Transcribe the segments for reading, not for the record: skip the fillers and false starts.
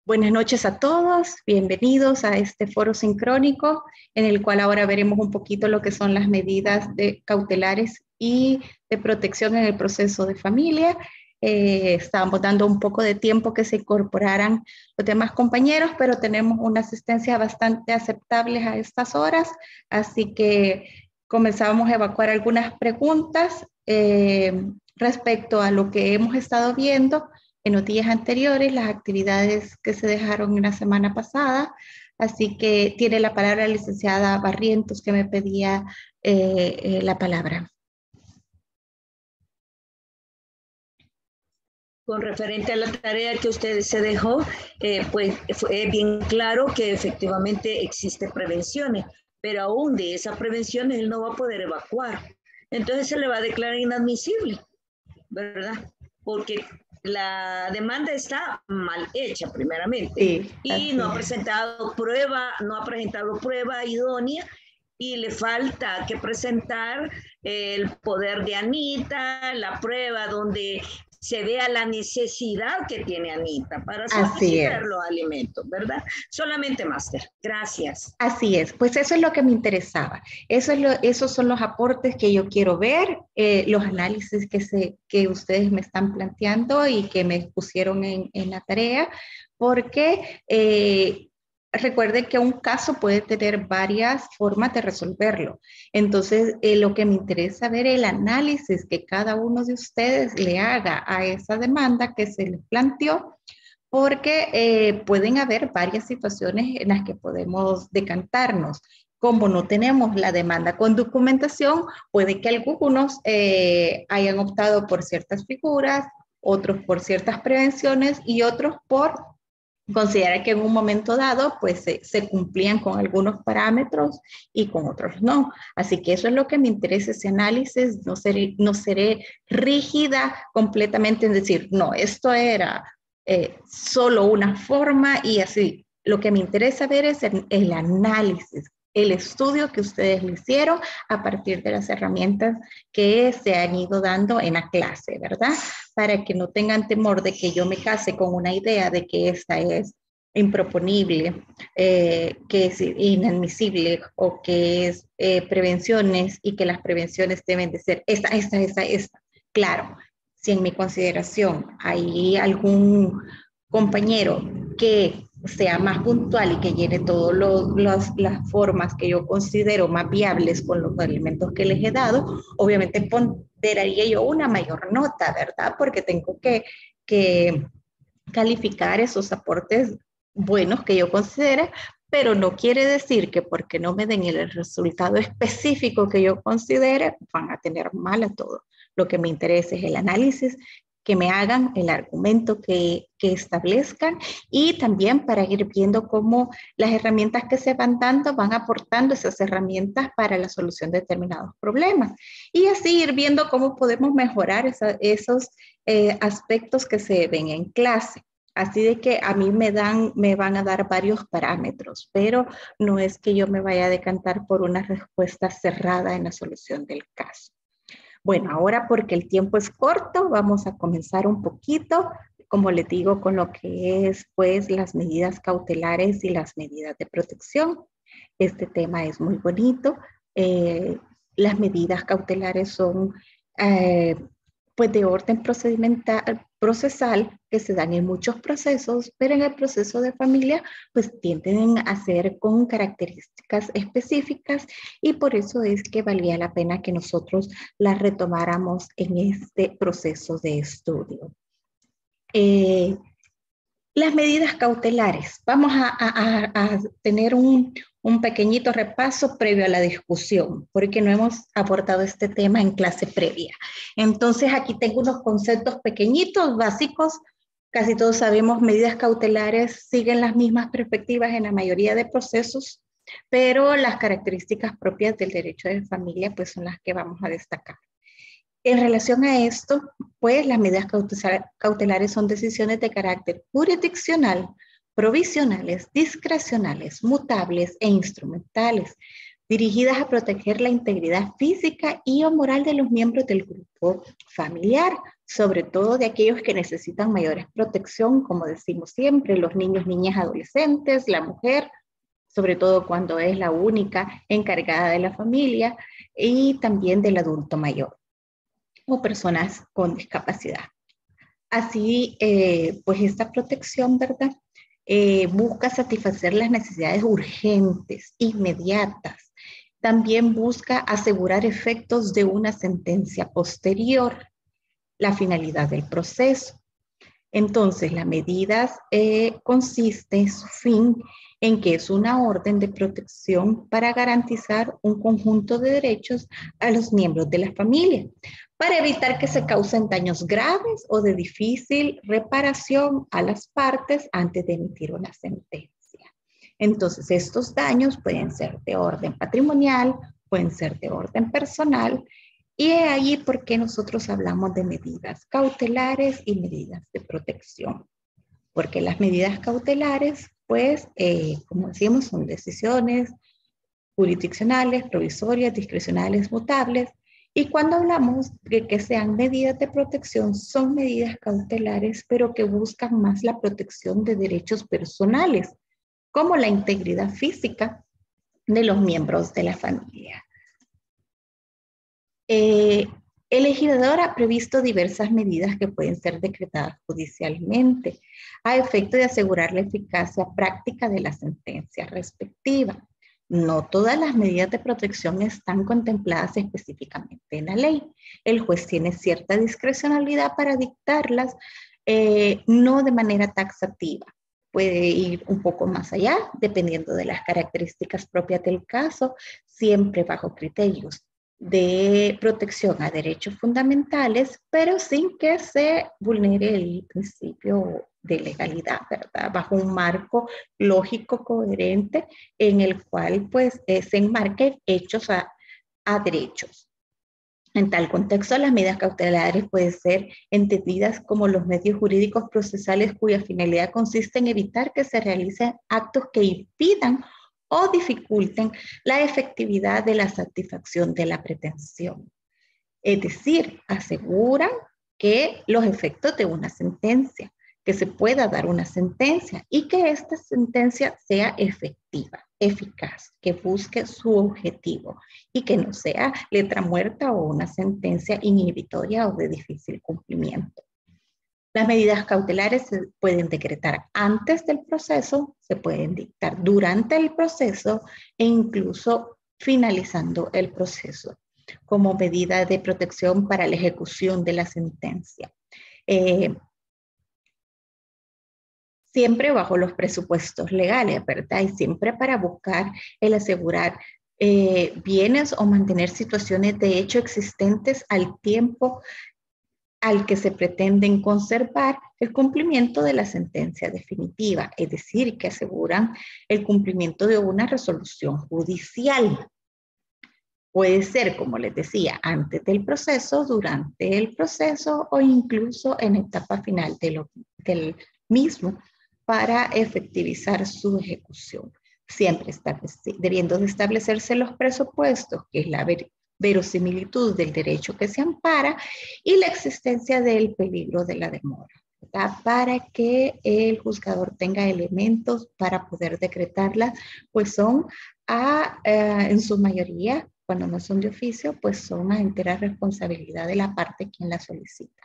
Buenas noches a todos, bienvenidos a este foro sincrónico en el cual ahora veremos un poquito lo que son las medidas cautelares y de protección en el proceso de familia. Estábamos dando un poco de tiempo que se incorporaran los demás compañeros, pero tenemos una asistencia bastante aceptable a estas horas, así que comenzamos a evacuar algunas preguntas respecto a lo que hemos estado viendo en los días anteriores, las actividades que se dejaron en la semana pasada. Así que tiene la palabra la licenciada Barrientos, que me pedía la palabra. Con referente a la tarea que ustedes se dejó, pues fue bien claro que efectivamente existe prevenciones, pero aún de esa prevención él no va a poder evacuar. Entonces se le va a declarar inadmisible, ¿verdad? Porque la demanda está mal hecha primeramente, Sí, y no ha presentado prueba idónea, y le falta que presentar el poder de Anita, la prueba donde se vea la necesidad que tiene Anita para solicitar los alimentos, ¿verdad? Solamente, máster. Gracias. Así es, pues eso es lo que me interesaba. Esos son los aportes que yo quiero ver, los análisis que ustedes me están planteando y que me pusieron en la tarea, porque recuerden que un caso puede tener varias formas de resolverlo. Entonces, lo que me interesa ver es el análisis que cada uno de ustedes le haga a esa demanda que se les planteó, porque pueden haber varias situaciones en las que podemos decantarnos. Como no tenemos la demanda con documentación, puede que algunos hayan optado por ciertas figuras, otros por ciertas prevenciones y otros por considerar que en un momento dado pues se cumplían con algunos parámetros y con otros no. Así que eso es lo que me interesa, ese análisis. No seré rígida completamente en decir, no, esto era solo una forma y así. Lo que me interesa ver es el análisis, el estudio que ustedes le hicieron a partir de las herramientas que se han ido dando en la clase, ¿verdad? Para que no tengan temor de que yo me case con una idea de que esta es improponible, que es inadmisible o que es prevenciones y que las prevenciones deben de ser esta. Claro, si en mi consideración hay algún compañero que sea más puntual y que llene todas las formas que yo considero más viables con los elementos que les he dado, obviamente ponderaría yo una mayor nota, ¿verdad? Porque tengo que calificar esos aportes buenos que yo considere, pero no quiere decir que porque no me den el resultado específico que yo considere, van a tener mal a todo. Lo que me interesa es el análisis, que me hagan el argumento que establezcan, y también para ir viendo cómo las herramientas que se van dando van aportando esas herramientas para la solución de determinados problemas, y así ir viendo cómo podemos mejorar esos aspectos que se ven en clase. Así de que a mí me van a dar varios parámetros, pero no es que yo me vaya a decantar por una respuesta cerrada en la solución del caso. Bueno, ahora porque el tiempo es corto, vamos a comenzar un poquito, como les digo, con lo que es pues las medidas cautelares y las medidas de protección. Este tema es muy bonito. Las medidas cautelares son pues de orden procesal, que se dan en muchos procesos, pero en el proceso de familia pues tienden a ser con características específicas, y por eso es que valía la pena que nosotros las retomáramos en este proceso de estudio. Las medidas cautelares. Vamos a tener un pequeñito repaso previo a la discusión, porque no hemos abordado este tema en clase previa. Entonces, aquí tengo unos conceptos pequeñitos, básicos. Casi todos sabemos, medidas cautelares siguen las mismas perspectivas en la mayoría de procesos, pero las características propias del derecho de familia pues son las que vamos a destacar. En relación a esto, pues las medidas cautelares son decisiones de carácter jurisdiccional, provisionales, discrecionales, mutables e instrumentales. dirigidas a proteger la integridad física y o moral de los miembros del grupo familiar, sobre todo de aquellos que necesitan mayores protección, como decimos siempre, los niños, niñas, adolescentes, la mujer, sobre todo cuando es la única encargada de la familia, y también del adulto mayor o personas con discapacidad. Así, pues esta protección, ¿verdad? Busca satisfacer las necesidades urgentes, inmediatas. También busca asegurar efectos de una sentencia posterior, la finalidad del proceso. Entonces, las medidas consiste en su fin en que es una orden de protección para garantizar un conjunto de derechos a los miembros de la familia, para evitar que se causen daños graves o de difícil reparación a las partes antes de emitir una sentencia. Entonces, estos daños pueden ser de orden patrimonial, pueden ser de orden personal, y es ahí por qué nosotros hablamos de medidas cautelares y medidas de protección. Porque las medidas cautelares, pues, como decimos, son decisiones jurisdiccionales, provisorias, discrecionales, mutables. Y cuando hablamos de que sean medidas de protección, son medidas cautelares, pero que buscan más la protección de derechos personales, como la integridad física de los miembros de la familia. El legislador ha previsto diversas medidas que pueden ser decretadas judicialmente a efecto de asegurar la eficacia práctica de la sentencia respectiva. No todas las medidas de protección están contempladas específicamente en la ley. El juez tiene cierta discrecionalidad para dictarlas, no de manera taxativa. Puede ir un poco más allá, dependiendo de las características propias del caso, siempre bajo criterios de protección a derechos fundamentales, pero sin que se vulnere el principio de legalidad, ¿verdad? Bajo un marco lógico, coherente, en el cual pues se enmarquen hechos a derechos. En tal contexto, las medidas cautelares pueden ser entendidas como los medios jurídicos procesales cuya finalidad consiste en evitar que se realicen actos que impidan o dificulten la efectividad de la satisfacción de la pretensión. Es decir, aseguran que los efectos de una sentencia, que se pueda dar una sentencia y que esta sentencia sea efectiva, eficaz, que busque su objetivo y que no sea letra muerta o una sentencia inhibitoria o de difícil cumplimiento. Las medidas cautelares se pueden decretar antes del proceso, se pueden dictar durante el proceso e incluso finalizando el proceso como medida de protección para la ejecución de la sentencia. Siempre bajo los presupuestos legales, ¿verdad? Y siempre para buscar el asegurar bienes o mantener situaciones de hecho existentes al tiempo al que se pretenden conservar el cumplimiento de la sentencia definitiva, es decir, que aseguran el cumplimiento de una resolución judicial. Puede ser, como les decía, antes del proceso, durante el proceso o incluso en etapa final del mismo para efectivizar su ejecución. Siempre debiendo de establecerse los presupuestos, que es la verosimilitud del derecho que se ampara y la existencia del peligro de la demora, ¿verdad? Para que el juzgador tenga elementos para poder decretarlas, pues son en su mayoría, cuando no son de oficio, pues son a entera responsabilidad de la parte quien la solicita.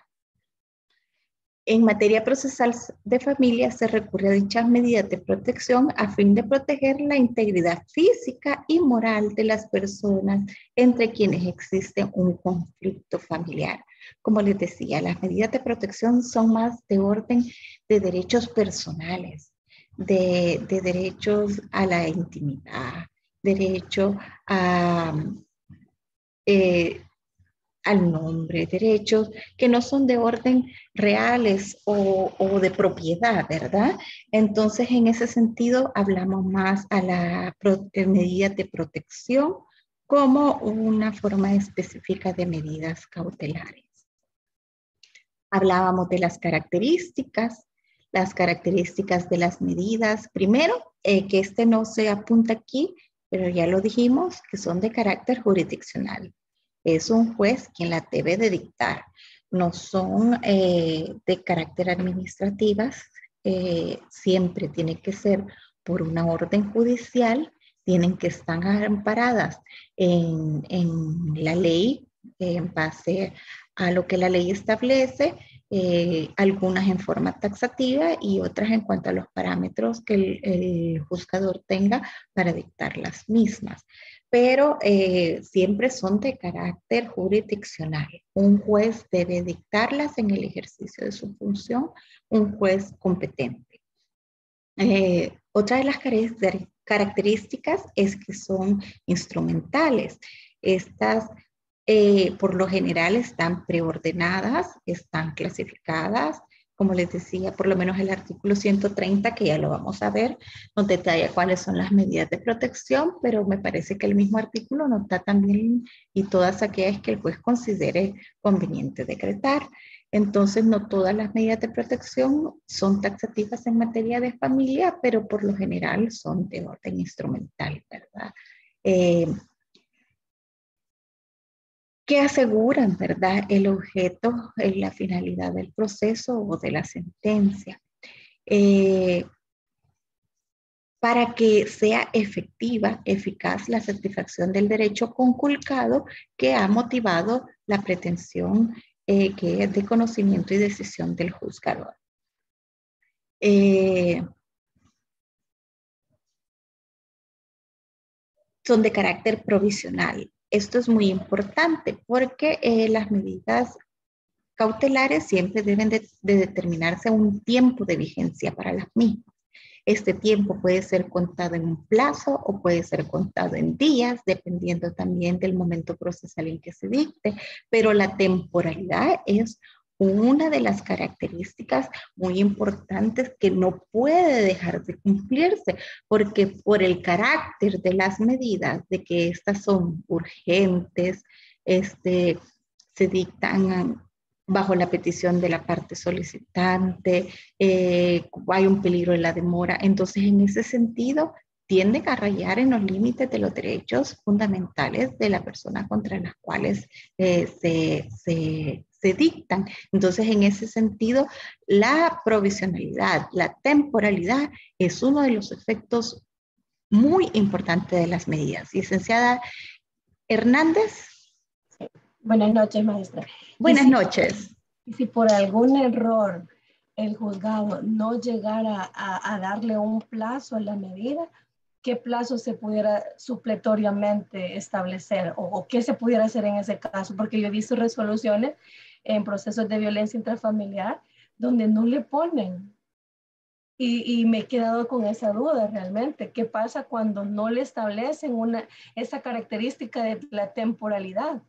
En materia procesal de familia se recurre a dichas medidas de protección a fin de proteger la integridad física y moral de las personas entre quienes existe un conflicto familiar. Como les decía, las medidas de protección son más de orden de derechos personales, de derechos a la intimidad, derecho al nombre, derechos que no son de orden reales o de propiedad, ¿verdad? Entonces, en ese sentido, hablamos más a la medida de protección como una forma específica de medidas cautelares. Hablábamos de las características de las medidas. Primero, que no se apunta aquí, pero ya lo dijimos que son de carácter jurisdiccional. Es un juez quien la debe de dictar. No son de carácter administrativas, siempre tiene que ser por una orden judicial, tienen que estar amparadas en la ley, en base a lo que la ley establece, algunas en forma taxativa y otras en cuanto a los parámetros que el juzgador tenga para dictar las mismas. Pero siempre son de carácter jurisdiccional. Un juez debe dictarlas en el ejercicio de su función, un juez competente. Otra de las características es que son instrumentales. Estas por lo general están preordenadas, están clasificadas. Como les decía, por lo menos el artículo 130, que ya lo vamos a ver, nos detalla cuáles son las medidas de protección, pero me parece que el mismo artículo nos da también y todas aquellas que el juez considere conveniente decretar. Entonces, no todas las medidas de protección son taxativas en materia de familia, pero por lo general son de orden instrumental, ¿verdad? Que aseguran, ¿verdad?, el objeto, la finalidad del proceso o de la sentencia. Para que sea efectiva, eficaz la satisfacción del derecho conculcado que ha motivado la pretensión que es de conocimiento y decisión del juzgador. Son de carácter provisional. Esto es muy importante porque las medidas cautelares siempre deben de determinarse un tiempo de vigencia para las mismas. Este tiempo puede ser contado en un plazo o puede ser contado en días, dependiendo también del momento procesal en que se dicte, pero la temporalidad es una de las características muy importantes que no puede dejar de cumplirse, porque por el carácter de las medidas, de que estas son urgentes, se dictan bajo la petición de la parte solicitante, hay un peligro de la demora. Entonces, en ese sentido, tienden a rayar en los límites de los derechos fundamentales de la persona contra las cuales se dictan. Entonces, en ese sentido, la provisionalidad, la temporalidad es uno de los efectos muy importantes de las medidas. Licenciada Hernández. Buenas noches, maestra. Buenas noches. Y si por algún error el juzgado no llegara a darle un plazo a la medida, ¿qué plazo se pudiera supletoriamente establecer o qué se pudiera hacer en ese caso? Porque yo he visto resoluciones en procesos de violencia intrafamiliar donde no le ponen. Y me he quedado con esa duda realmente. ¿Qué pasa cuando no le establecen esa característica de la temporalidad?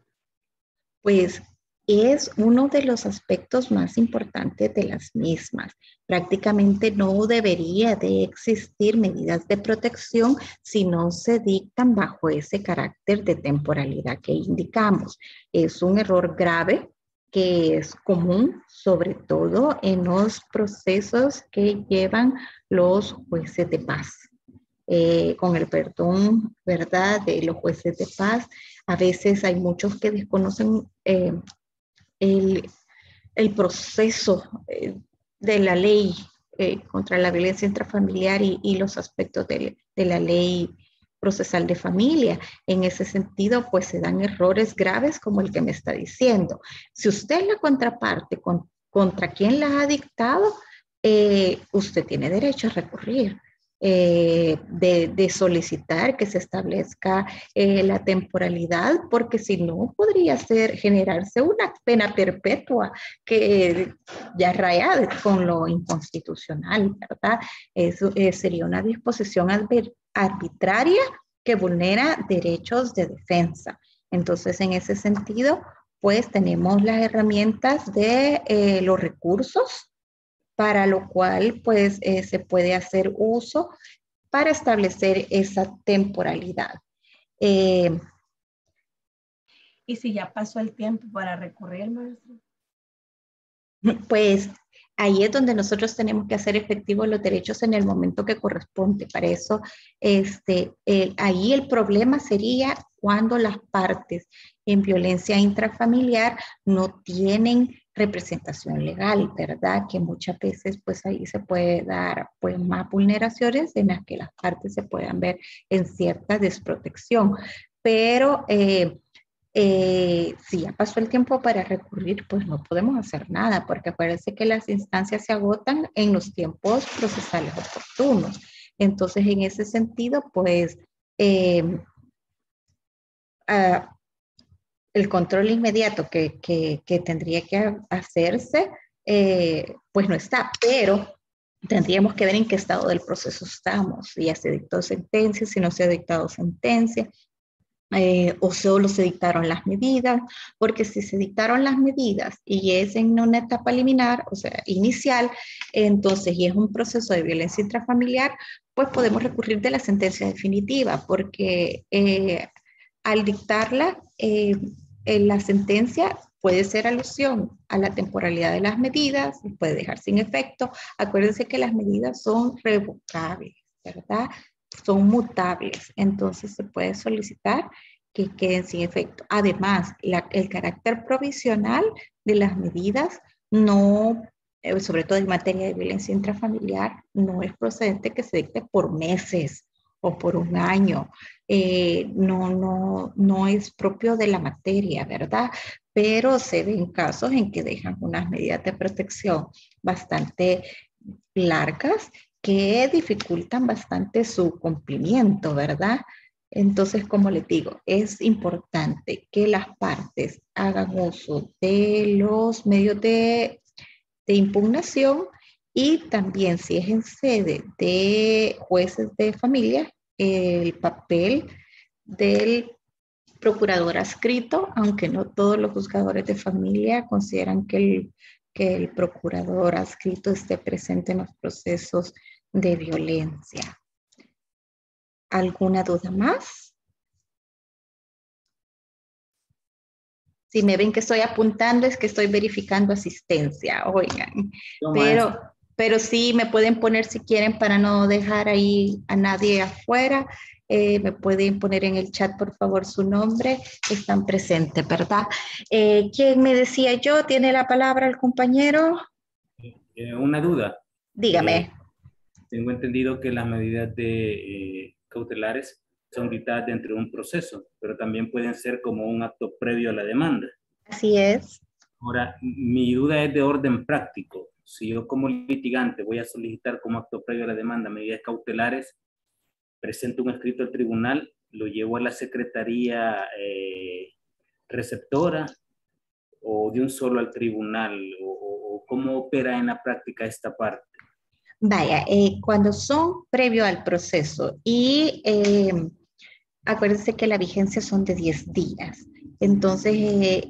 Pues es uno de los aspectos más importantes de las mismas. Prácticamente no debería de existir medidas de protección si no se dictan bajo ese carácter de temporalidad que indicamos. Es un error grave que es común, sobre todo en los procesos que llevan los jueces de paz. Con el perdón, ¿verdad?, de los jueces de paz, a veces hay muchos que desconocen el proceso de la ley contra la violencia intrafamiliar y los aspectos de la ley procesal de familia. En ese sentido, pues se dan errores graves como el que me está diciendo. Si usted es la contraparte contra quien la ha dictado, usted tiene derecho a recurrir. De solicitar que se establezca la temporalidad, porque si no podría generarse una pena perpetua que ya raya con lo inconstitucional, ¿verdad? Eso sería una disposición arbitraria que vulnera derechos de defensa. Entonces, en ese sentido, pues tenemos las herramientas de los recursos, para lo cual pues se puede hacer uso para establecer esa temporalidad. ¿Y si ya pasó el tiempo para recurrir, maestro? Pues ahí es donde nosotros tenemos que hacer efectivos los derechos en el momento que corresponde. Para eso, ahí el problema sería cuando las partes en violencia intrafamiliar no tienen representación legal, ¿verdad? Que muchas veces pues ahí se puede dar pues más vulneraciones en las que las partes se puedan ver en cierta desprotección. Pero si ya pasó el tiempo para recurrir, pues no podemos hacer nada, porque acuérdense que las instancias se agotan en los tiempos procesales oportunos. Entonces, en ese sentido, pues el control inmediato que tendría que hacerse, pues no está, pero tendríamos que ver en qué estado del proceso estamos, si ya se dictó sentencia, si no se ha dictado sentencia, o solo se dictaron las medidas, porque si se dictaron las medidas y es en una etapa liminar, o sea, inicial, entonces, y es un proceso de violencia intrafamiliar, pues podemos recurrir de la sentencia definitiva, porque al dictarla, la sentencia puede ser alusión a la temporalidad de las medidas, puede dejar sin efecto. Acuérdense que las medidas son revocables, ¿verdad? Son mutables, entonces se puede solicitar que queden sin efecto. Además, el carácter provisional de las medidas no, sobre todo en materia de violencia intrafamiliar, no es procedente que se dicte por meses o por un año. No es propio de la materia, ¿verdad? Pero se ven casos en que dejan unas medidas de protección bastante largas que dificultan bastante su cumplimiento, ¿verdad? Entonces, como les digo, es importante que las partes hagan uso de los medios de impugnación y también si es en sede de jueces de familia, el papel del procurador adscrito, aunque no todos los juzgadores de familia consideran que el procurador adscrito esté presente en los procesos de violencia. ¿Alguna duda más? Si me ven que estoy apuntando es que estoy verificando asistencia, oigan. Pero sí me pueden poner si quieren para no dejar ahí a nadie afuera. Me pueden poner en el chat, por favor, su nombre. Están presentes, ¿verdad? ¿Quién me decía yo? ¿Tiene la palabra el compañero? Una duda. Dígame. Tengo entendido que las medidas cautelares son dictadas dentro de un proceso, pero también pueden ser como un acto previo a la demanda. Así es. Ahora, mi duda es de orden práctico. Si yo como litigante voy a solicitar como acto previo a la demanda medidas cautelares, presento un escrito al tribunal, lo llevo a la secretaría receptora o de un solo al tribunal, o cómo opera en la práctica esta parte. Vaya, cuando son previo al proceso y acuérdense que la vigencia son de 10 días. Entonces,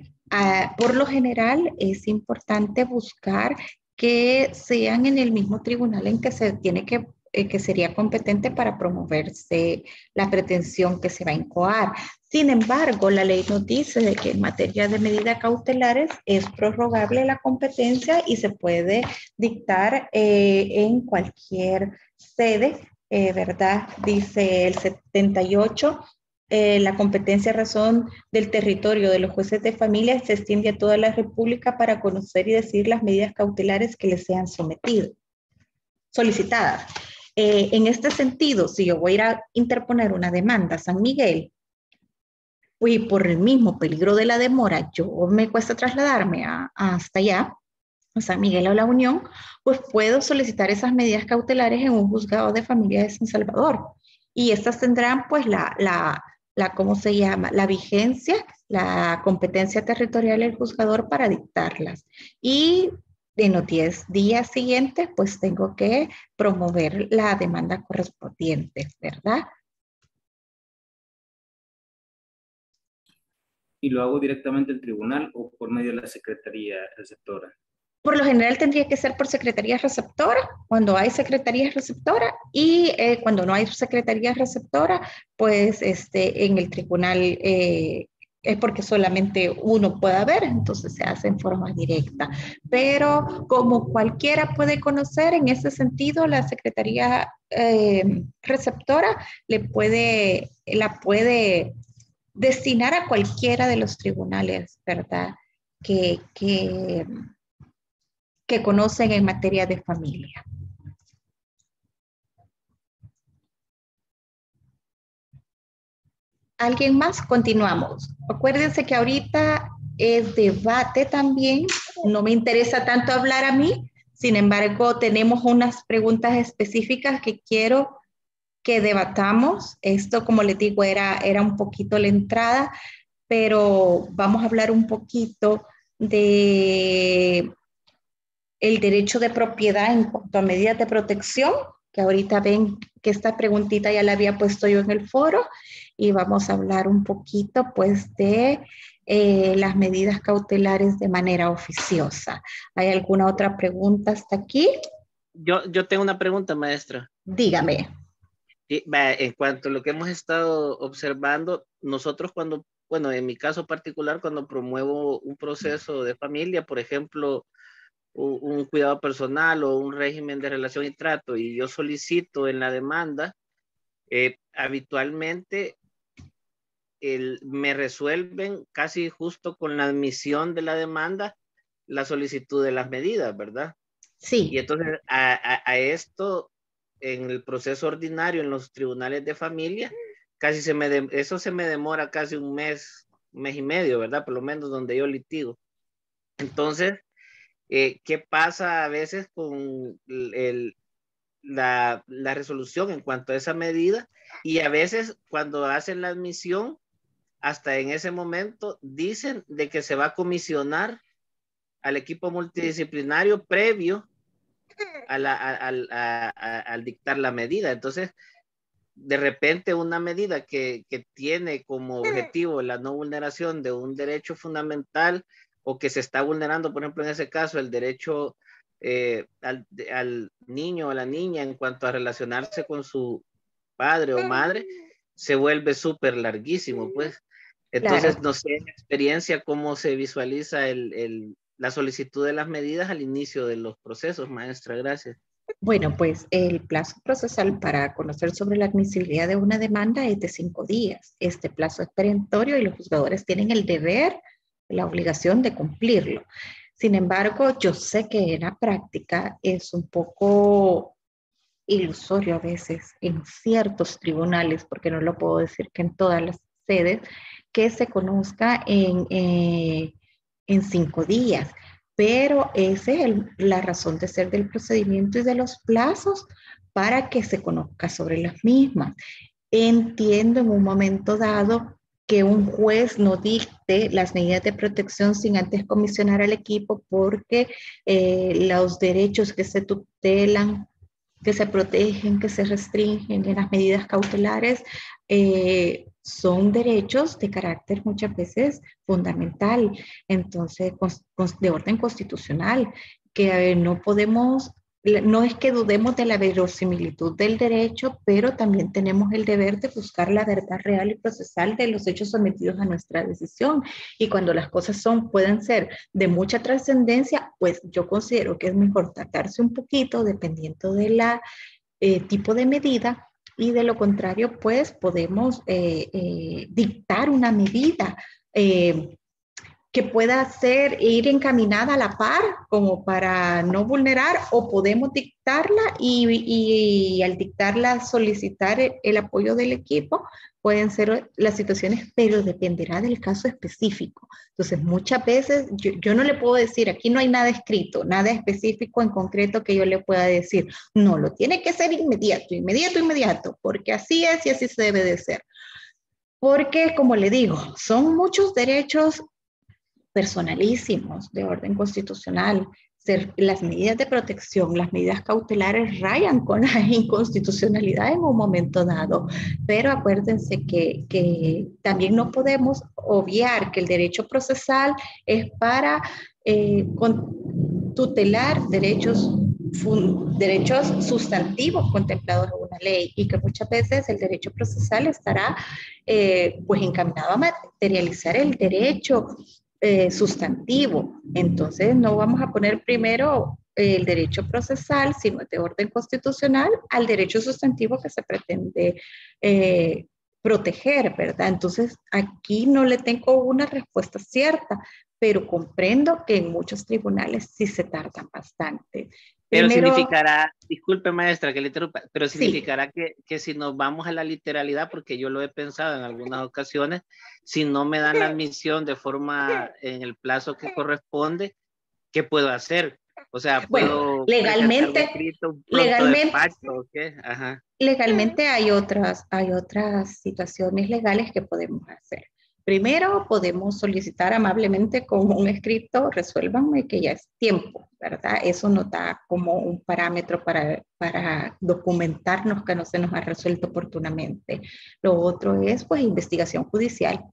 por lo general es importante buscar que sean en el mismo tribunal en que se tiene que sería competente para promoverse la pretensión que se va a incoar. Sin embargo, la ley nos dice de que en materia de medidas cautelares es prorrogable la competencia y se puede dictar en cualquier sede, ¿verdad? Dice el 78, la competencia a razón del territorio de los jueces de familia se extiende a toda la República para conocer y decidir las medidas cautelares que les sean solicitadas. En este sentido, si yo voy a ir a interponer una demanda a San Miguel, y por el mismo peligro de la demora, yo me cuesta trasladarme hasta allá, a San Miguel o La Unión, pues puedo solicitar esas medidas cautelares en un juzgado de familia de San Salvador. Y estas tendrán pues ¿cómo se llama? La vigencia, la competencia territorial del juzgador para dictarlas. Y en los 10 días siguientes, pues tengo que promover la demanda correspondiente, ¿verdad? ¿Y lo hago directamente al tribunal o por medio de la secretaría receptora? Por lo general tendría que ser por secretaría receptora, cuando hay secretaría receptora, y cuando no hay secretaría receptora, pues en el tribunal es porque solamente uno puede ver, entonces se hace en forma directa. Pero como cualquiera puede conocer, en ese sentido, la Secretaría receptora la puede destinar a cualquiera de los tribunales, ¿verdad? Que conocen en materia de familia. ¿Alguien más? Continuamos. Acuérdense que ahorita es debate también. No me interesa tanto hablar a mí. Sin embargo, tenemos unas preguntas específicas que quiero que debatamos. Esto, como les digo, era un poquito la entrada, pero vamos a hablar un poquito de el derecho de propiedad en cuanto a medidas de protección, que ahorita ven que esta preguntita ya la había puesto yo en el foro, y vamos a hablar un poquito pues de las medidas cautelares de manera oficiosa. ¿Hay alguna otra pregunta hasta aquí? Yo tengo una pregunta, maestra. Dígame. En cuanto a lo que hemos estado observando, nosotros cuando, bueno, en mi caso particular, cuando promuevo un proceso de familia, por ejemplo, un cuidado personal o un régimen de relación y trato, y yo solicito en la demanda, habitualmente me resuelven casi justo con la admisión de la demanda la solicitud de las medidas, ¿verdad? Sí. Y entonces a esto, en el proceso ordinario, en los tribunales de familia, casi eso se me demora casi un mes y medio, ¿verdad? Por lo menos donde yo litigo. Entonces, ¿qué pasa a veces con la resolución en cuanto a esa medida? Y a veces cuando hacen la admisión, hasta en ese momento dicen de que se va a comisionar al equipo multidisciplinario previo al dictar la medida. Entonces, de repente una medida que tiene como objetivo la no vulneración de un derecho fundamental, o que se está vulnerando, por ejemplo, en ese caso, el derecho al niño o a la niña en cuanto a relacionarse con su padre o madre, se vuelve súper larguísimo, pues. Entonces, Claro. no sé en experiencia cómo se visualiza la solicitud de las medidas al inicio de los procesos, maestra. Gracias. Bueno, pues el plazo procesal para conocer sobre la admisibilidad de una demanda es de 5 días. Este plazo es perentorio y los juzgadores tienen el deber, la obligación de cumplirlo. Sin embargo, yo sé que en la práctica es un poco ilusorio a veces en ciertos tribunales, porque no lo puedo decir que en todas las sedes, que se conozca en 5 días. Pero esa es la razón de ser del procedimiento y de los plazos para que se conozca sobre las mismas. Entiendo en un momento dado que un juez no dicte las medidas de protección sin antes comisionar al equipo, porque los derechos que se tutelan, que se protegen, que se restringen en las medidas cautelares, son derechos de carácter muchas veces fundamental, entonces de orden constitucional, que no podemos, no es que dudemos de la verosimilitud del derecho, pero también tenemos el deber de buscar la verdad real y procesal de los hechos sometidos a nuestra decisión. Y cuando las cosas pueden ser de mucha trascendencia, pues yo considero que es mejor tratarse un poquito dependiendo de la tipo de medida, y de lo contrario, pues podemos dictar una medida que pueda ir encaminada a la par como para no vulnerar, o podemos dictarla y al dictarla solicitar el apoyo del equipo. Pueden ser las situaciones, pero dependerá del caso específico. Entonces, muchas veces yo no le puedo decir, aquí no hay nada escrito, nada específico en concreto que yo le pueda decir, no, lo tiene que ser inmediato, inmediato, inmediato, porque así es y así se debe de ser. Porque, como le digo, son muchos derechos personalísimos de orden constitucional. Las medidas de protección, las medidas cautelares rayan con la inconstitucionalidad en un momento dado, pero acuérdense que también no podemos obviar que el derecho procesal es para tutelar derechos derechos sustantivos contemplados en una ley y que muchas veces el derecho procesal estará pues encaminado a materializar el derecho sustantivo. Entonces no vamos a poner primero el derecho procesal, sino de orden constitucional, al derecho sustantivo que se pretende proteger, ¿verdad? Entonces aquí no le tengo una respuesta cierta, pero comprendo que en muchos tribunales sí se tardan bastante. Pero Primero, significará, disculpe maestra que le interrumpa, pero significará sí. que si nos vamos a la literalidad, porque yo lo he pensado en algunas ocasiones, si no me dan la admisión de forma en el plazo que corresponde, ¿qué puedo hacer? O sea, ¿puedo presentar un escrito, un pronto despacho o qué? Ajá. Legalmente hay otras situaciones legales que podemos hacer. Primero, podemos solicitar amablemente con un escrito, resuélvanme que ya es tiempo, ¿verdad? Eso nos da como un parámetro para documentarnos que no se nos ha resuelto oportunamente. Lo otro es, pues, investigación judicial,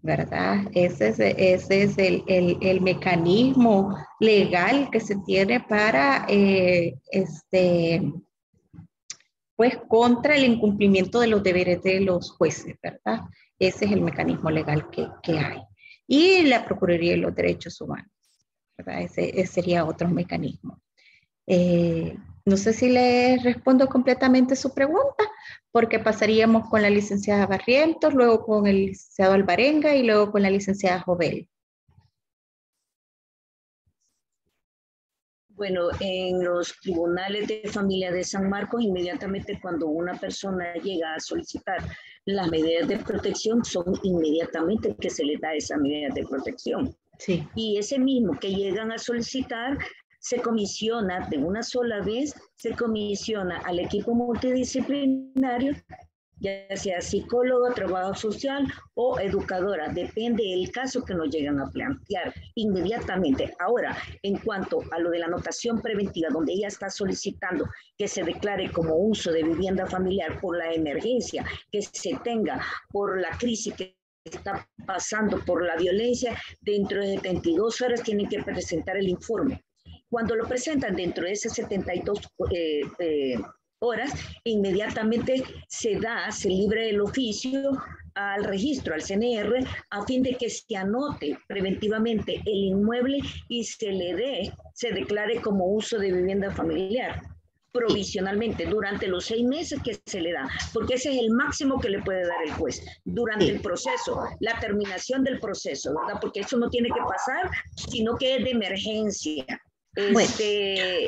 ¿verdad? Ese es el mecanismo legal que se tiene para, pues, contra el incumplimiento de los deberes de los jueces, ¿verdad? Ese es el mecanismo legal que hay. Y la Procuraduría de los Derechos Humanos, ¿verdad? Ese sería otro mecanismo. No sé si le respondo completamente su pregunta, porque pasaríamos con la licenciada Barrientos, luego con el licenciado Alvarenga y luego con la licenciada Jovel. Bueno, en los tribunales de familia de San Marcos, inmediatamente cuando una persona llega a solicitar las medidas de protección, son inmediatamente que se le da esa medida de protección. Sí. Y ese mismo que llegan a solicitar, se comisiona de una sola vez, se comisiona al equipo multidisciplinario, ya sea psicólogo, trabajo social o educadora, depende del caso que nos llegan a plantear inmediatamente. Ahora, en cuanto a lo de la anotación preventiva, donde ella está solicitando que se declare como uso de vivienda familiar por la emergencia que se tenga, por la crisis que está pasando, por la violencia, dentro de 72 horas tienen que presentar el informe. Cuando lo presentan dentro de esas 72 horas, inmediatamente se libre el oficio al registro, al CNR, a fin de que se anote preventivamente el inmueble y se declare como uso de vivienda familiar provisionalmente durante los 6 meses que se le da, porque ese es el máximo que le puede dar el juez durante el proceso, la terminación del proceso, ¿verdad? Porque eso no tiene que pasar, sino que es de emergencia. Bueno,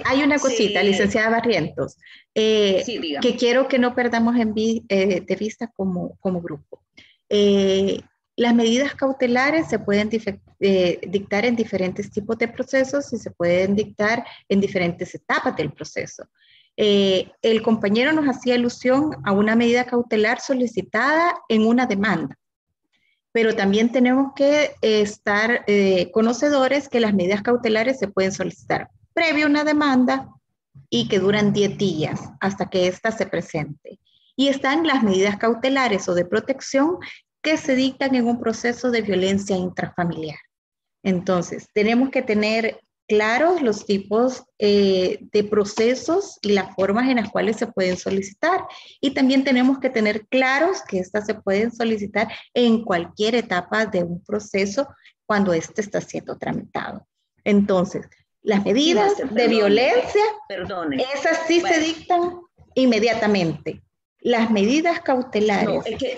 hay una cosita, licenciada Barrientos, sí, que quiero que no perdamos de vista como grupo. Las medidas cautelares se pueden dictar en diferentes tipos de procesos y se pueden dictar en diferentes etapas del proceso. El compañero nos hacía alusión a una medida cautelar solicitada en una demanda. Pero también tenemos que estar conocedores que las medidas cautelares se pueden solicitar previo a una demanda y que duran 10 días hasta que ésta se presente. Y están las medidas cautelares o de protección que se dictan en un proceso de violencia intrafamiliar. Entonces, tenemos que tener claros los tipos de procesos y las formas en las cuales se pueden solicitar. Y también tenemos que tener claros que estas se pueden solicitar en cualquier etapa de un proceso cuando éste está siendo tramitado. Entonces, las medidas de violencia, esas sí se dictan inmediatamente. Las medidas cautelares... No, es que...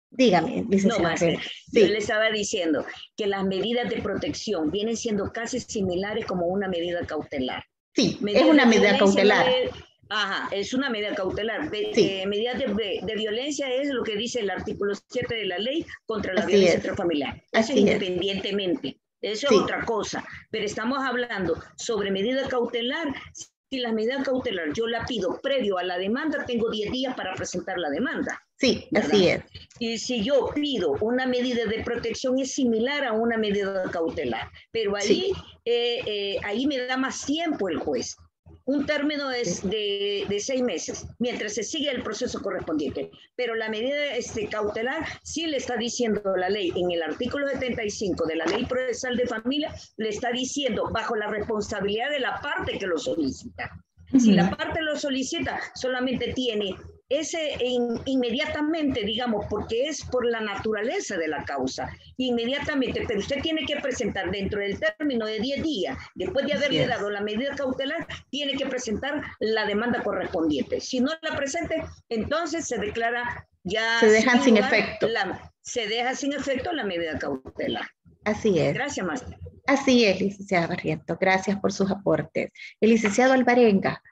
Dígame, licenciada. No, sí. Yo le estaba diciendo que las medidas de protección vienen siendo casi similares como una medida cautelar. Sí, es una medida cautelar. Ajá, es una medida cautelar. Sí. Medidas de violencia es lo que dice el artículo 7 de la ley contra la violencia intrafamiliar. Eso es independientemente. Eso es otra cosa. Pero estamos hablando sobre medida cautelar. Si la medida cautelar yo la pido previo a la demanda, tengo 10 días para presentar la demanda. Sí, ¿verdad? Así es. Y si yo pido una medida de protección es similar a una medida cautelar, pero ahí, ahí me da más tiempo el juez. Un término es de 6 meses, mientras se sigue el proceso correspondiente. Pero la medida cautelar sí le está diciendo la ley, en el artículo 75 de la Ley Procesal de Familia, le está diciendo bajo la responsabilidad de la parte que lo solicita. Si la parte lo solicita, solamente tiene ese inmediatamente, digamos, porque es por la naturaleza de la causa, inmediatamente, pero usted tiene que presentar dentro del término de 10 días, después de haberle dado la medida cautelar, tiene que presentar la demanda correspondiente. Si no la presente, entonces se declara ya... Se deja sin efecto. Se deja sin efecto la medida cautelar. Así es. Gracias, Máster. Así es, licenciada Barrientos. Gracias por sus aportes. El licenciado Alvarenga.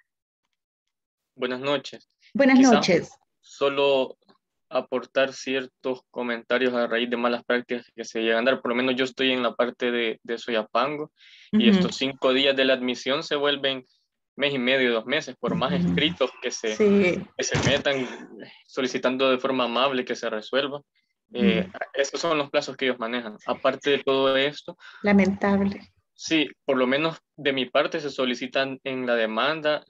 Buenas noches. Buenas noches. Solo aportar ciertos comentarios a raíz de malas prácticas que se llegan a dar. Por lo menos yo estoy en la parte de Soyapango y estos 5 días de la admisión se vuelven mes y medio, 2 meses, por más escritos que se metan solicitando de forma amable que se resuelva. Esos son los plazos que ellos manejan. Aparte de todo esto, lamentable. Sí, por lo menos de mi parte se solicitan en la demanda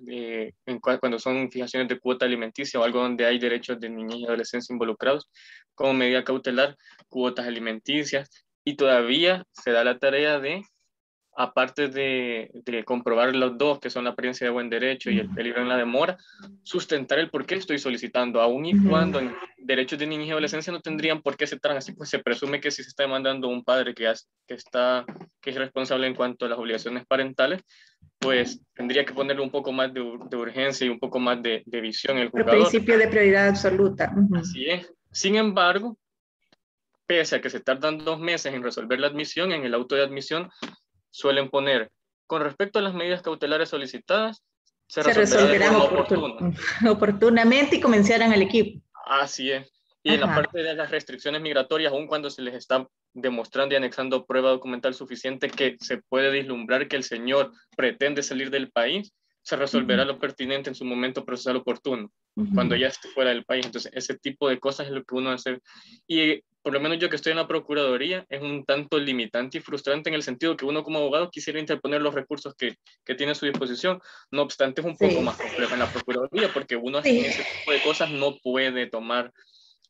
cuando son fijaciones de cuota alimenticia o algo donde hay derechos de niñez y adolescencia involucrados, como medida cautelar, cuotas alimenticias, y todavía se da la tarea de, aparte de comprobar los dos, que son la apariencia de buen derecho y el peligro en la demora, sustentar el por qué estoy solicitando, aun y cuando en derechos de niñez y adolescencia no tendrían por qué aceptar, así pues se presume que si se está demandando un padre que es responsable en cuanto a las obligaciones parentales, pues tendría que ponerle un poco más de urgencia y un poco más de visión el juzgador. El principio de prioridad absoluta. Así es. Sin embargo, pese a que se tardan 2 meses en resolver la admisión, en el auto de admisión suelen poner, con respecto a las medidas cautelares solicitadas, se resolverán oportunamente y convencerán al equipo. Así es. Y en la parte de las restricciones migratorias, aun cuando se les está demostrando y anexando prueba documental suficiente que se puede vislumbrar que el señor pretende salir del país, se resolverá lo pertinente en su momento procesal oportuno, cuando ya esté fuera del país. Entonces, ese tipo de cosas es lo que uno hace. Y por lo menos yo que estoy en la Procuraduría, es un tanto limitante y frustrante en el sentido que uno como abogado quisiera interponer los recursos que tiene a su disposición. No obstante, es un poco más complejo en la Procuraduría, porque uno en ese tipo de cosas no puede tomar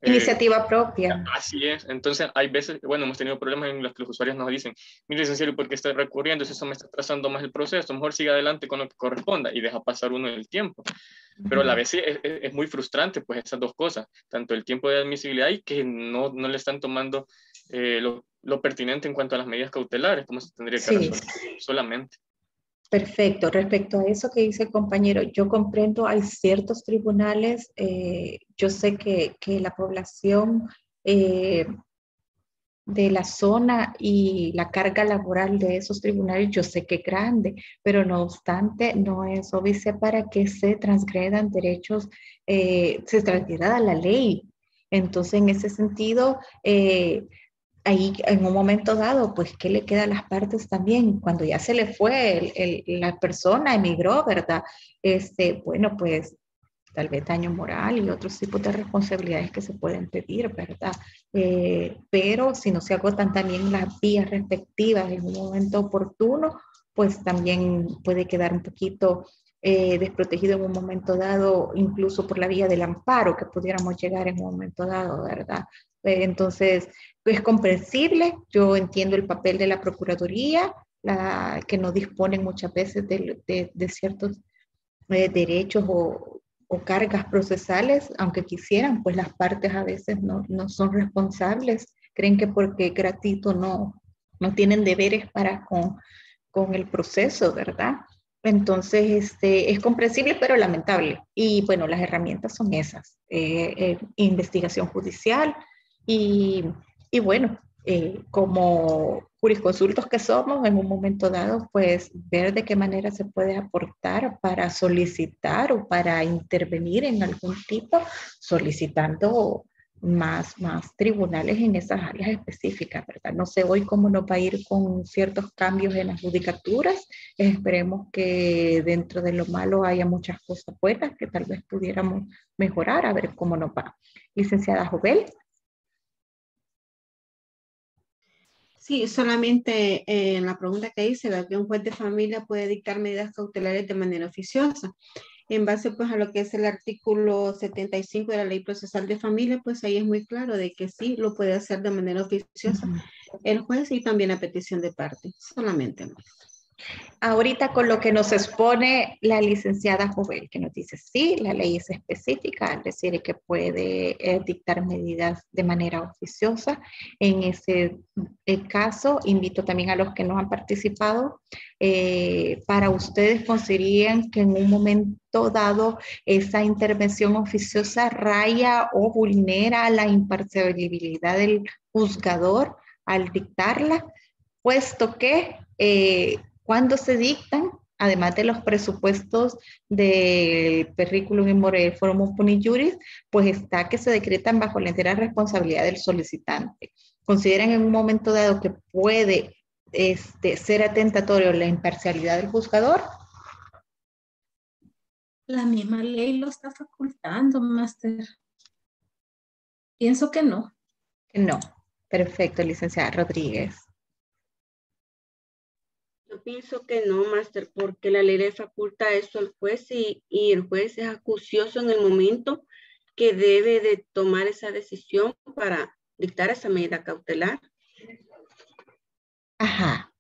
iniciativa propia. Así es. Entonces, hay veces, bueno, hemos tenido problemas en los que los usuarios nos dicen, mire, licenciado, ¿por qué estoy recurriendo? Si eso me está trazando más el proceso, mejor siga adelante con lo que corresponda y deja pasar uno el tiempo. Pero a la vez es muy frustrante, pues, esas dos cosas, tanto el tiempo de admisibilidad y que no le están tomando lo pertinente en cuanto a las medidas cautelares, como se tendría que resolver solamente. Perfecto. Respecto a eso que dice el compañero, yo comprendo, hay ciertos tribunales, yo sé que la población de la zona y la carga laboral de esos tribunales, yo sé que es grande, pero no obstante, no es óbice para que se transgredan derechos, se transgreda la ley. Entonces, en ese sentido, ahí en un momento dado, pues, ¿qué le queda a las partes también? Cuando ya se le fue la persona, emigró, ¿verdad? Bueno, pues, tal vez daño moral y otros tipos de responsabilidades que se pueden pedir, ¿verdad? Pero si no se agotan también las vías respectivas en un momento oportuno, pues también puede quedar un poquito desprotegido en un momento dado, incluso por la vía del amparo que pudiéramos llegar en un momento dado, ¿verdad? Entonces, es comprensible, yo entiendo el papel de la Procuraduría, que no disponen muchas veces de ciertos derechos o cargas procesales, aunque quisieran, pues las partes a veces no son responsables, creen que porque es gratuito no tienen deberes para con el proceso, ¿verdad? Entonces, es comprensible, pero lamentable. Y bueno, las herramientas son esas, investigación judicial y bueno, como jurisconsultos que somos, en un momento dado, pues ver de qué manera se puede aportar para solicitar o para intervenir en algún tipo, solicitando más tribunales en esas áreas específicas, ¿verdad? No sé hoy cómo nos va a ir con ciertos cambios en las judicaturas. Esperemos que dentro de lo malo haya muchas cosas buenas que tal vez pudiéramos mejorar, a ver cómo nos va. Licenciada Jovel. Sí, solamente en la pregunta que hice, ¿verdad? Que un juez de familia puede dictar medidas cautelares de manera oficiosa. En base pues a lo que es el artículo 75 de la Ley Procesal de Familia, pues ahí es muy claro de que sí lo puede hacer de manera oficiosa el juez y también a petición de parte, solamente. Ahorita con lo que nos expone la licenciada Jovel, que nos dice, sí, la ley es específica, al decir que puede dictar medidas de manera oficiosa. En ese caso, invito también a los que no han participado, para ustedes considerarían que en un momento dado esa intervención oficiosa raya o vulnera la imparcialidad del juzgador al dictarla, puesto que cuando se dictan, además de los presupuestos del currículum in more forum puni juris, pues está que se decretan bajo la entera responsabilidad del solicitante. ¿Consideran en un momento dado que puede ser atentatorio la imparcialidad del juzgador? La misma ley lo está facultando, máster. Pienso que no. No. Perfecto, licenciada Rodríguez. Yo pienso que no, máster, porque la ley le faculta eso al juez y el juez es acucioso en el momento que debe de tomar esa decisión para dictar esa medida cautelar. Ajá.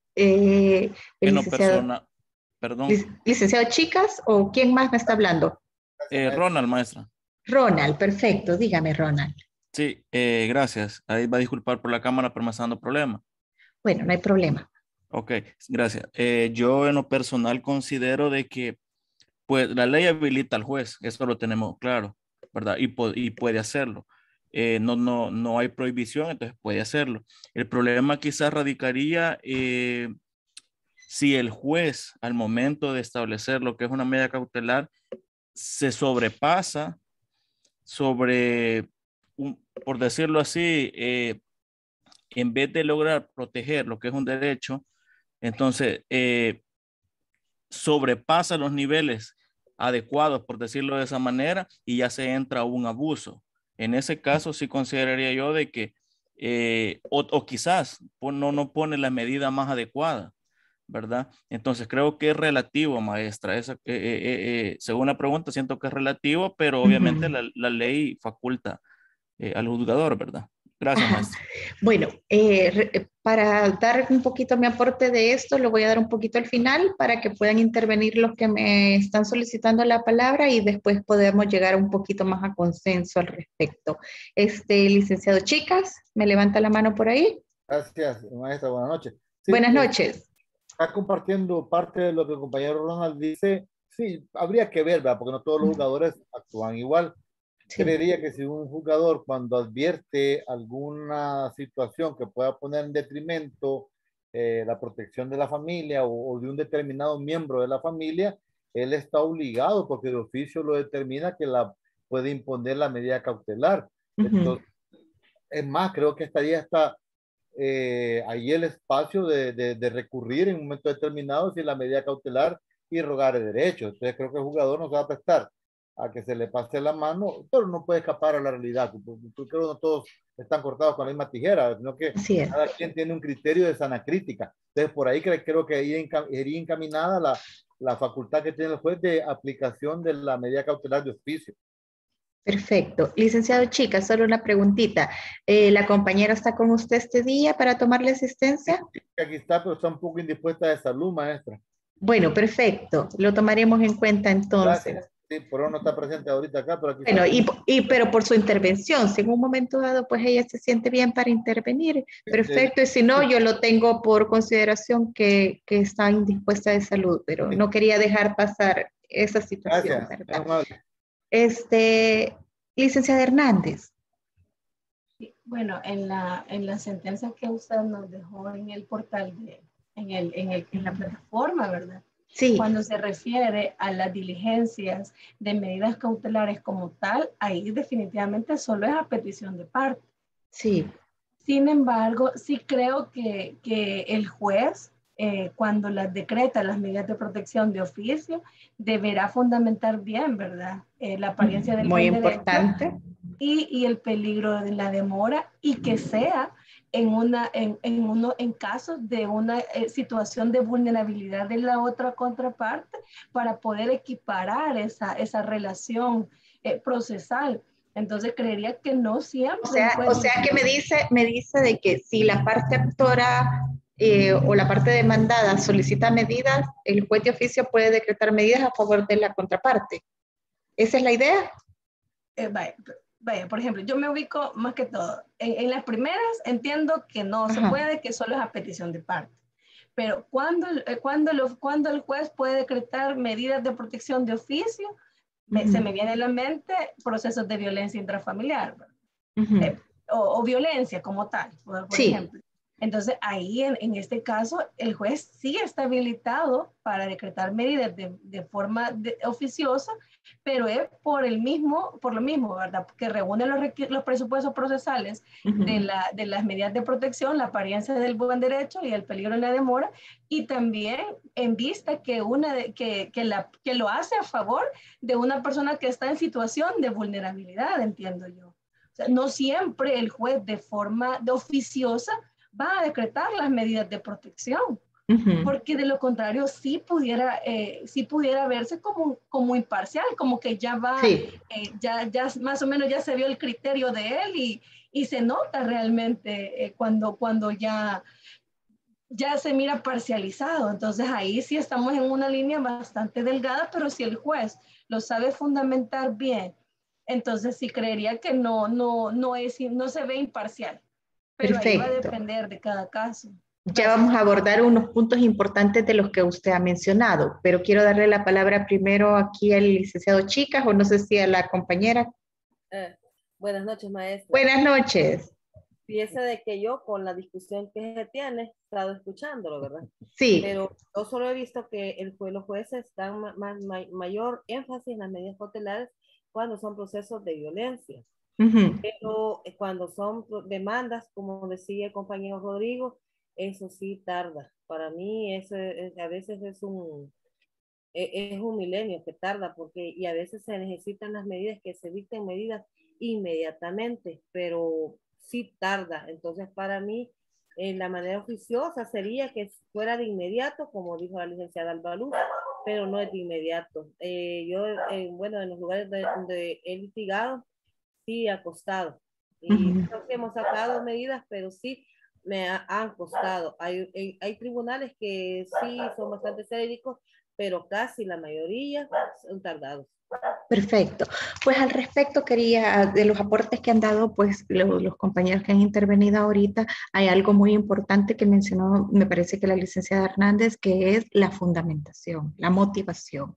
Perdón. ¿Licenciado Chicas o quién más me está hablando? Ronald, maestra. Ronald, perfecto. Dígame, Ronald. Sí, gracias. Ahí va a disculpar por la cámara, pero me está dando problema. Bueno, no hay problema. Ok, gracias. Yo en lo personal considero de que pues la ley habilita al juez, eso lo tenemos claro, ¿verdad? Y puede hacerlo. No hay prohibición, entonces puede hacerlo. El problema quizás radicaría si el juez al momento de establecer lo que es una medida cautelar se sobrepasa sobre, por decirlo así, en vez de lograr proteger lo que es un derecho, entonces sobrepasa los niveles adecuados, por decirlo de esa manera, y ya se entra a un abuso. En ese caso sí consideraría yo de que, o quizás no pone la medida más adecuada, ¿verdad? Entonces creo que es relativo, maestra. Según la pregunta, siento que es relativo, pero obviamente la ley faculta al juzgador, ¿verdad? Gracias, maestra. Bueno, para dar un poquito mi aporte de esto, lo voy a dar un poquito al final para que puedan intervenir los que me están solicitando la palabra y después podemos llegar un poquito más a consenso al respecto. Licenciado Chicas, ¿me levanta la mano por ahí? Gracias, maestra. Buenas noches. Sí, buenas noches. Está compartiendo parte de lo que el compañero Ronald dice. Sí, habría que ver, ¿verdad? Porque no todos los jugadores actúan igual. Sí. Creería que si un jugador cuando advierte alguna situación que pueda poner en detrimento la protección de la familia o de un determinado miembro de la familia, él está obligado porque el oficio lo determina que la puede imponer la medida cautelar. Entonces, es más, creo que estaría hasta ahí el espacio de recurrir en un momento determinado si la medida cautelar y rogar el derecho. Entonces creo que el jugador no se va a prestar a que se le pase la mano, pero no puede escapar a la realidad. Creo que no todos están cortados con la misma tijera, sino que cada quien tiene un criterio de sana crítica. Entonces por ahí creo que iría encaminada la facultad que tiene el juez de aplicación de la medida cautelar de oficio. Perfecto. Licenciado Chica, solo una preguntita. ¿La compañera está con usted este día para tomarle asistencia? Sí, aquí está, pero está un poco indispuesta de salud, maestra. Bueno, perfecto. Lo tomaremos en cuenta entonces. Gracias. Sí, por eso no está presente ahorita acá, pero aquí bueno, pero por su intervención, si en un momento dado, pues ella se siente bien para intervenir, perfecto, y si no, yo lo tengo por consideración que está indispuesta de salud, pero no quería dejar pasar esa situación, gracias, ¿verdad? Licenciada Hernández. Bueno, en la sentencia que usted nos dejó en el portal, en la plataforma, ¿verdad? Sí. Cuando se refiere a las diligencias de medidas cautelares como tal, ahí definitivamente solo es a petición de parte. Sí. Sin embargo, sí creo que el juez, cuando las decreta las medidas de protección de oficio, deberá fundamentar bien, ¿verdad? La apariencia del muy importante y el peligro de la demora y que sea en casos de una situación de vulnerabilidad de la otra contraparte para poder equiparar esa relación procesal. Entonces creería que no siempre. O sea que me dice de que si la parte actora o la parte demandada solicita medidas, el juez de oficio puede decretar medidas a favor de la contraparte. ¿Esa es la idea? Vaya, por ejemplo, yo me ubico más que todo. En las primeras entiendo que no se puede, que solo es a petición de parte. Pero cuando el juez puede decretar medidas de protección de oficio, se me viene a la mente procesos de violencia intrafamiliar, o violencia como tal, por ejemplo. Entonces, ahí en este caso, el juez sí está habilitado para decretar medidas de forma oficiosa, pero es por lo mismo, ¿verdad? Que reúne los presupuestos procesales de las medidas de protección, la apariencia del buen derecho y el peligro en la demora, y también en vista que lo hace a favor de una persona que está en situación de vulnerabilidad, entiendo yo. O sea, no siempre el juez de forma oficiosa va a decretar las medidas de protección, porque de lo contrario sí pudiera verse como imparcial, como que ya va, ya más o menos ya se vio el criterio de él y se nota realmente cuando ya se mira parcializado. Entonces ahí sí estamos en una línea bastante delgada, pero si el juez lo sabe fundamentar bien, entonces sí creería que no se ve imparcial. Pero ahí va a depender de cada caso. Ya vamos a abordar unos puntos importantes de los que usted ha mencionado, pero quiero darle la palabra primero aquí al licenciado Chicas, o no sé si a la compañera. Buenas noches, maestra. Buenas noches. Fíjese de que yo con la discusión que se tiene he estado escuchándolo, ¿verdad? Sí. Pero yo solo he visto que los jueces dan mayor énfasis en las medidas cautelares cuando son procesos de violencia. Pero cuando son demandas, como decía el compañero Rodrigo, eso sí tarda. Para mí eso a veces es un milenio que tarda, y a veces se necesitan las medidas, que se dicten medidas inmediatamente, pero sí tarda. Entonces para mí la manera oficiosa sería que fuera de inmediato, como dijo la licenciada Albaluz, pero no es de inmediato. Yo, bueno, en los lugares donde he litigado, sí ha costado. Y creo que hemos sacado medidas, pero sí me han costado. Hay tribunales que sí son bastante céléricos, pero casi la mayoría son tardados. Perfecto. Pues al respecto quería, de los aportes que han dado pues los compañeros que han intervenido ahorita, hay algo muy importante que mencionó, me parece que la licenciada Hernández, que es la fundamentación, la motivación.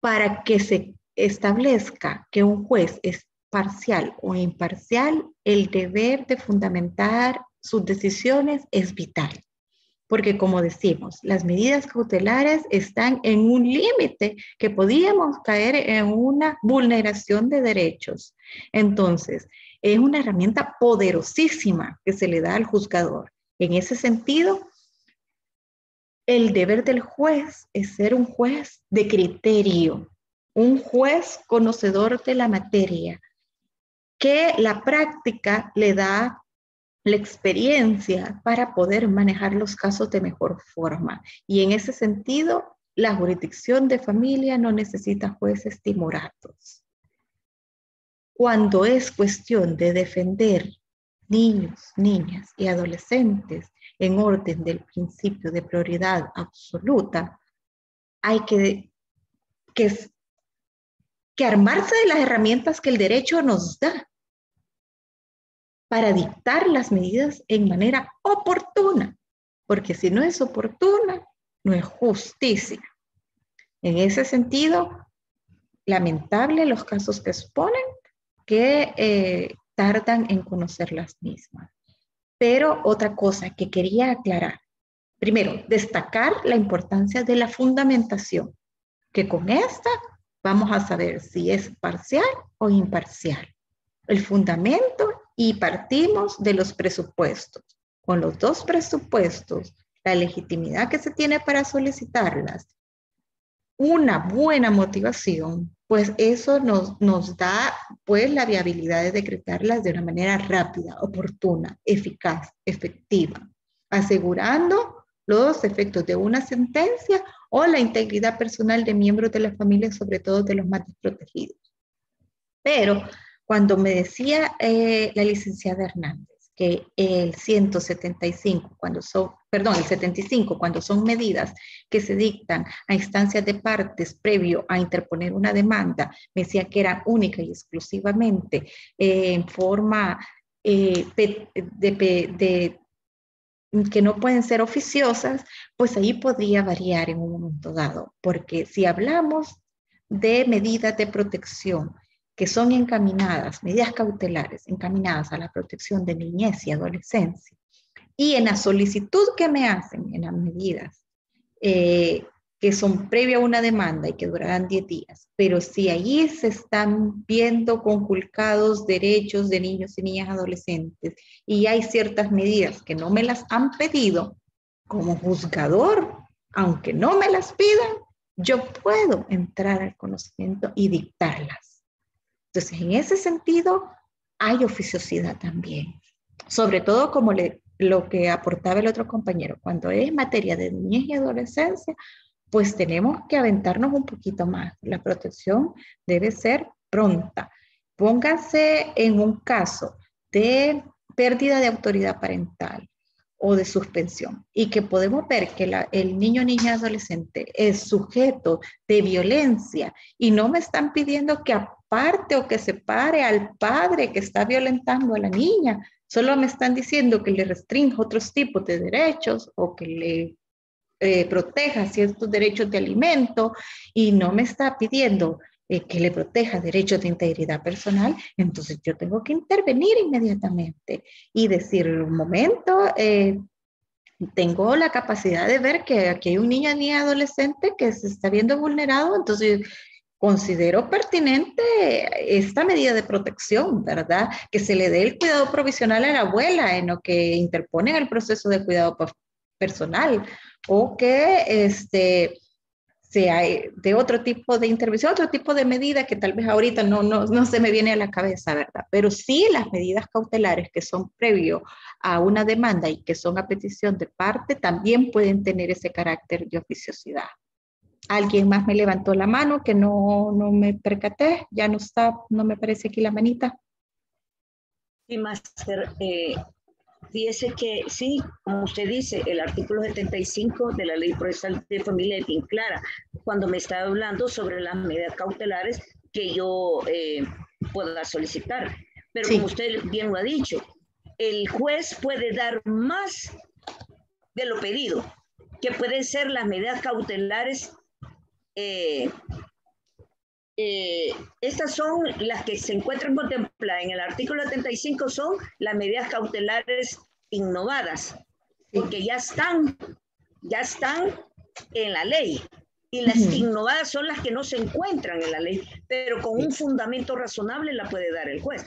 Para que se establezca que un juez es parcial o imparcial, el deber de fundamentar sus decisiones es vital. Porque como decimos, las medidas cautelares están en un límite que podíamos caer en una vulneración de derechos. Entonces, es una herramienta poderosísima que se le da al juzgador. En ese sentido, el deber del juez es ser un juez de criterio, un juez conocedor de la materia, que la práctica le da la experiencia para poder manejar los casos de mejor forma. Y en ese sentido, la jurisdicción de familia no necesita jueces timoratos. Cuando es cuestión de defender niños, niñas y adolescentes en orden del principio de prioridad absoluta, hay que armarse de las herramientas que el derecho nos da para dictar las medidas en manera oportuna, porque si no es oportuna, no es justicia. En ese sentido, lamentable los casos que exponen que tardan en conocer las mismas. Pero otra cosa que quería aclarar, primero, destacar la importancia de la fundamentación, que con esta vamos a saber si es parcial o imparcial. El fundamento, y partimos de los presupuestos. Con los dos presupuestos, la legitimidad que se tiene para solicitarlas, una buena motivación pues eso nos da pues la viabilidad de decretarlas de una manera rápida, oportuna, eficaz, efectiva, asegurando los efectos de una sentencia o la integridad personal de miembros de la familia, sobre todo de los más desprotegidos. Pero cuando me decía la licenciada Hernández que el 175, el 75, cuando son medidas que se dictan a instancias de partes previo a interponer una demanda, me decía que eran única y exclusivamente en forma que no pueden ser oficiosas, pues ahí podría variar en un momento dado, porque si hablamos de medidas de protección que son encaminadas, medidas cautelares encaminadas a la protección de niñez y adolescencia, y en la solicitud que me hacen, en las medidas que son previa a una demanda y que durarán 10 días, pero si allí se están viendo conculcados derechos de niños y niñas adolescentes y hay ciertas medidas que no me las han pedido, como juzgador, aunque no me las pidan, yo puedo entrar al conocimiento y dictarlas. Entonces, en ese sentido, hay oficiosidad también. Sobre todo como lo que aportaba el otro compañero, cuando es materia de niñez y adolescencia, pues tenemos que aventarnos un poquito más. La protección debe ser pronta. Pónganse en un caso de pérdida de autoridad parental o de suspensión y que podemos ver que el niño, niña, adolescente es sujeto de violencia y no me están pidiendo que aparte o que separe al padre que está violentando a la niña, solo me están diciendo que le restrinja otros tipos de derechos o que le proteja ciertos derechos de alimento y no me está pidiendo que le proteja derechos de integridad personal, entonces yo tengo que intervenir inmediatamente y decir, un momento, tengo la capacidad de ver que aquí hay un niño ni adolescente que se está viendo vulnerado, entonces considero pertinente esta medida de protección, ¿verdad? Que se le dé el cuidado provisional a la abuela en lo que interpone el proceso de cuidado personal o que sea de otro tipo de intervención, otro tipo de medida que tal vez ahorita no se me viene a la cabeza, ¿verdad? Pero sí las medidas cautelares que son previo a una demanda y que son a petición de parte también pueden tener ese carácter de oficiosidad. Alguien más me levantó la mano que no me percaté, ya no está, no me parece aquí la manita. Sí, máster, fíjese que sí, como usted dice, el artículo 75 de la Ley Procesal de Familia es bien clara cuando me está hablando sobre las medidas cautelares que yo pueda solicitar. Pero sí, como usted bien lo ha dicho, el juez puede dar más de lo pedido, que pueden ser las medidas cautelares. Estas son las que se encuentran contempladas en el artículo 75, son las medidas cautelares innovadas, porque ya están en la ley, y las innovadas son las que no se encuentran en la ley, pero con un fundamento razonable la puede dar el juez.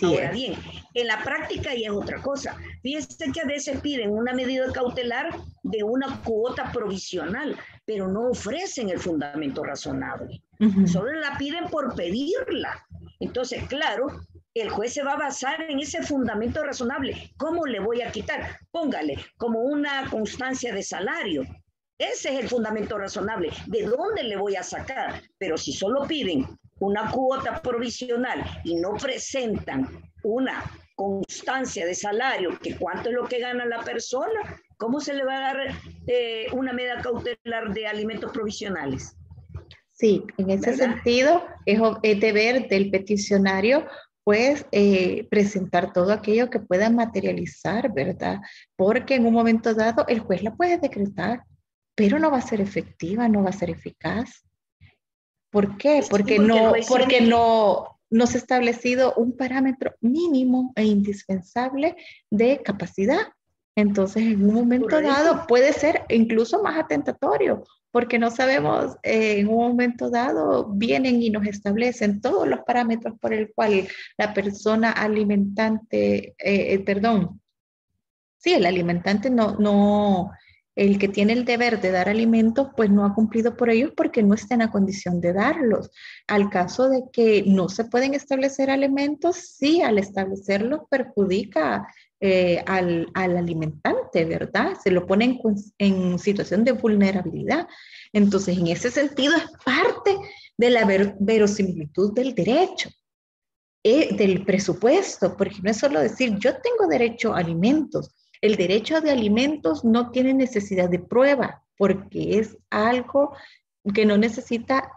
Ahora bien, en la práctica ya es otra cosa. Fíjense que a veces piden una medida cautelar de una cuota provisional, pero no ofrecen el fundamento razonable. Solo la piden por pedirla. Entonces, claro, el juez se va a basar en ese fundamento razonable. ¿Cómo le voy a quitar? Póngale como una constancia de salario. Ese es el fundamento razonable. ¿De dónde le voy a sacar? Pero si solo piden una cuota provisional y no presentan una constancia de salario, que cuánto es lo que gana la persona, ¿cómo se le va a dar una medida cautelar de alimentos provisionales? Sí, en ese sentido es deber del peticionario pues presentar todo aquello que pueda materializar, ¿verdad? Porque en un momento dado el juez la puede decretar, pero no va a ser efectiva, no va a ser eficaz. ¿Por qué? Porque no se ha establecido un parámetro mínimo e indispensable de capacidad. Entonces, en un momento dado puede ser incluso más atentatorio, porque no sabemos, en un momento dado vienen y nos establecen todos los parámetros por el cual la persona alimentante, el alimentante no el que tiene el deber de dar alimentos, pues no ha cumplido por ellos porque no está en la condición de darlos. Al caso de que no se pueden establecer alimentos, sí, al establecerlos perjudica al alimentante, ¿verdad? Se lo pone en situación de vulnerabilidad. Entonces, en ese sentido, es parte de la verosimilitud del derecho, del presupuesto, porque no es solo decir, yo tengo derecho a alimentos. El derecho de alimentos no tiene necesidad de prueba, porque es algo que no necesita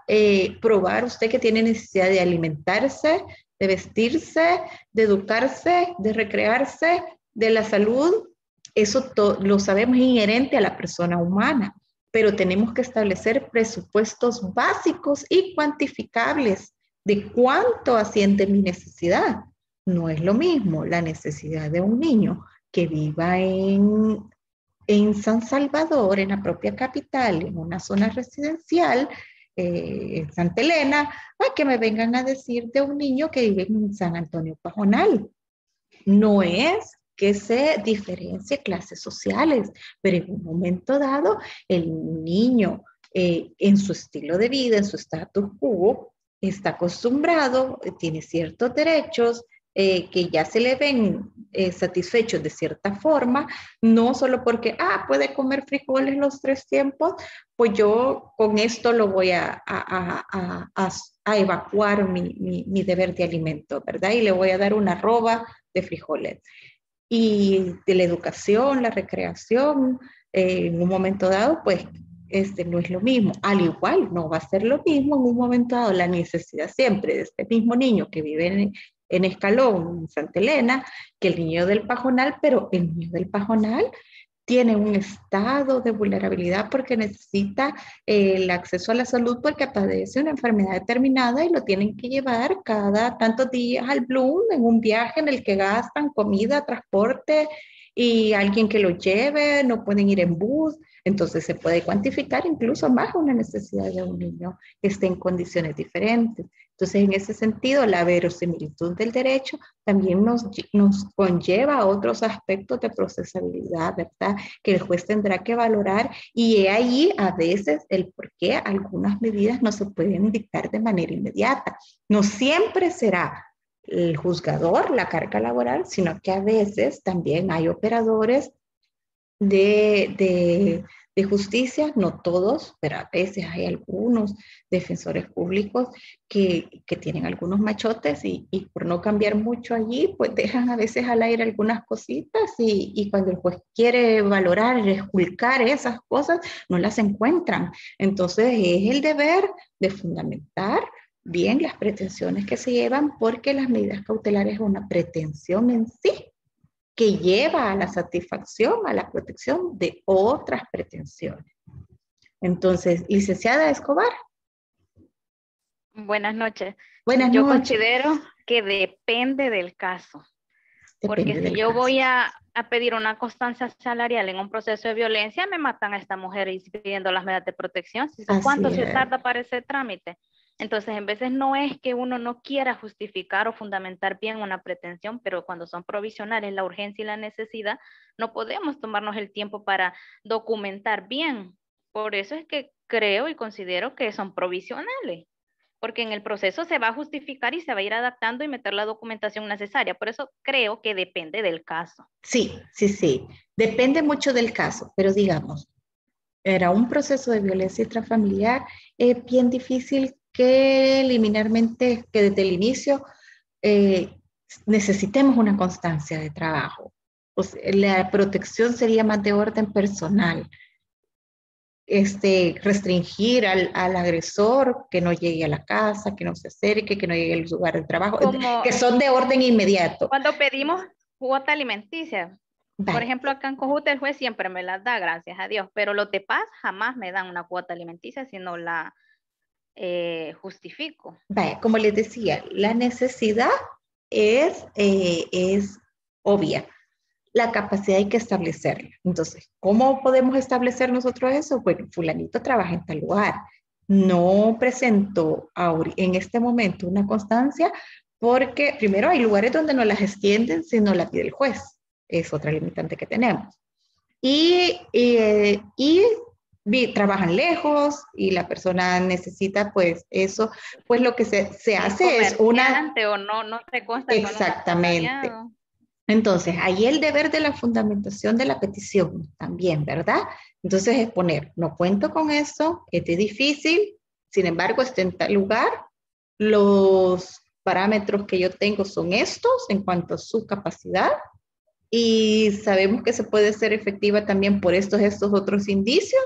probar usted que tiene necesidad de alimentarse, de vestirse, de educarse, de recrearse, de la salud. Eso lo sabemos, es inherente a la persona humana, pero tenemos que establecer presupuestos básicos y cuantificables de cuánto asciende mi necesidad. No es lo mismo la necesidad de un niño que viva en San Salvador, en la propia capital, en una zona residencial, en Santa Elena, a que me vengan a decir de un niño que vive en San Antonio Pajonal. No es que se diferencie clases sociales, pero en un momento dado, el niño en su estilo de vida, en su status quo, está acostumbrado, tiene ciertos derechos, que ya se le ven satisfechos de cierta forma, no solo porque, puede comer frijoles los 3 tiempos, pues yo con esto lo voy a evacuar mi deber de alimento, ¿verdad? Y le voy a dar una arroba de frijoles. Y de la educación, la recreación, en un momento dado, pues no es lo mismo. Al igual, no va a ser lo mismo en un momento dado la necesidad siempre de este mismo niño que vive en Escalón, en Santa Elena, que el niño del Pajonal, pero el niño del Pajonal tiene un estado de vulnerabilidad porque necesita el acceso a la salud porque padece una enfermedad determinada y lo tienen que llevar cada tantos días al Bloom en un viaje en el que gastan comida, transporte y alguien que lo lleve, no pueden ir en bus. Entonces se puede cuantificar incluso más una necesidad de un niño que esté en condiciones diferentes. Entonces, en ese sentido, la verosimilitud del derecho también nos conlleva a otros aspectos de procesabilidad, ¿verdad? Que el juez tendrá que valorar y ahí a veces el por qué algunas medidas no se pueden dictar de manera inmediata. No siempre será el juzgador la carga laboral, sino que a veces también hay operadores de justicia, no todos, pero a veces hay algunos defensores públicos que tienen algunos machotes y por no cambiar mucho allí, pues dejan a veces al aire algunas cositas y cuando el juez quiere valorar, esculcar esas cosas, no las encuentran. Entonces es el deber de fundamentar bien las pretensiones que se llevan porque las medidas cautelares es una pretensión en sí que lleva a la satisfacción, a la protección de otras pretensiones. Entonces, licenciada Escobar. Buenas noches. Buenas noches. Yo considero que depende del caso. Porque si yo voy a pedir una constancia salarial en un proceso de violencia, me matan a esta mujer y pidiendo las medidas de protección. ¿Cuánto se tarda para ese trámite? Entonces, en veces no es que uno no quiera justificar o fundamentar bien una pretensión, pero cuando son provisionales, la urgencia y la necesidad, no podemos tomarnos el tiempo para documentar bien. Por eso es que creo y considero que son provisionales, porque en el proceso se va a justificar y se va a ir adaptando y meter la documentación necesaria. Por eso creo que depende del caso. Sí. Depende mucho del caso, pero digamos, era un proceso de violencia intrafamiliar, es bien difícil que liminarmente, que desde el inicio necesitemos una constancia de trabajo. O sea, la protección sería más de orden personal. Restringir al agresor que no llegue a la casa, que no se acerque, que no llegue al lugar de trabajo, que son de orden inmediato. Cuando pedimos cuota alimenticia, por ejemplo, acá en Cojute el juez siempre me las da, gracias a Dios, pero los de paz jamás me dan una cuota alimenticia si no la justifico. Como les decía, la necesidad es obvia. La capacidad hay que establecerla. Entonces, ¿cómo podemos establecer nosotros eso? Bueno, fulanito trabaja en tal lugar. No presento en este momento una constancia porque primero hay lugares donde no las extienden si no la pide el juez. Es otra limitante que tenemos. trabajan lejos y la persona necesita, pues eso, pues lo que se hace es una... o no se consta. Exactamente. Entonces, ahí el deber de la fundamentación de la petición también, ¿verdad? Entonces es poner, no cuento con esto, es difícil, sin embargo, está en tal lugar, los parámetros que yo tengo son estos en cuanto a su capacidad y sabemos que se puede ser efectiva también por estos otros indicios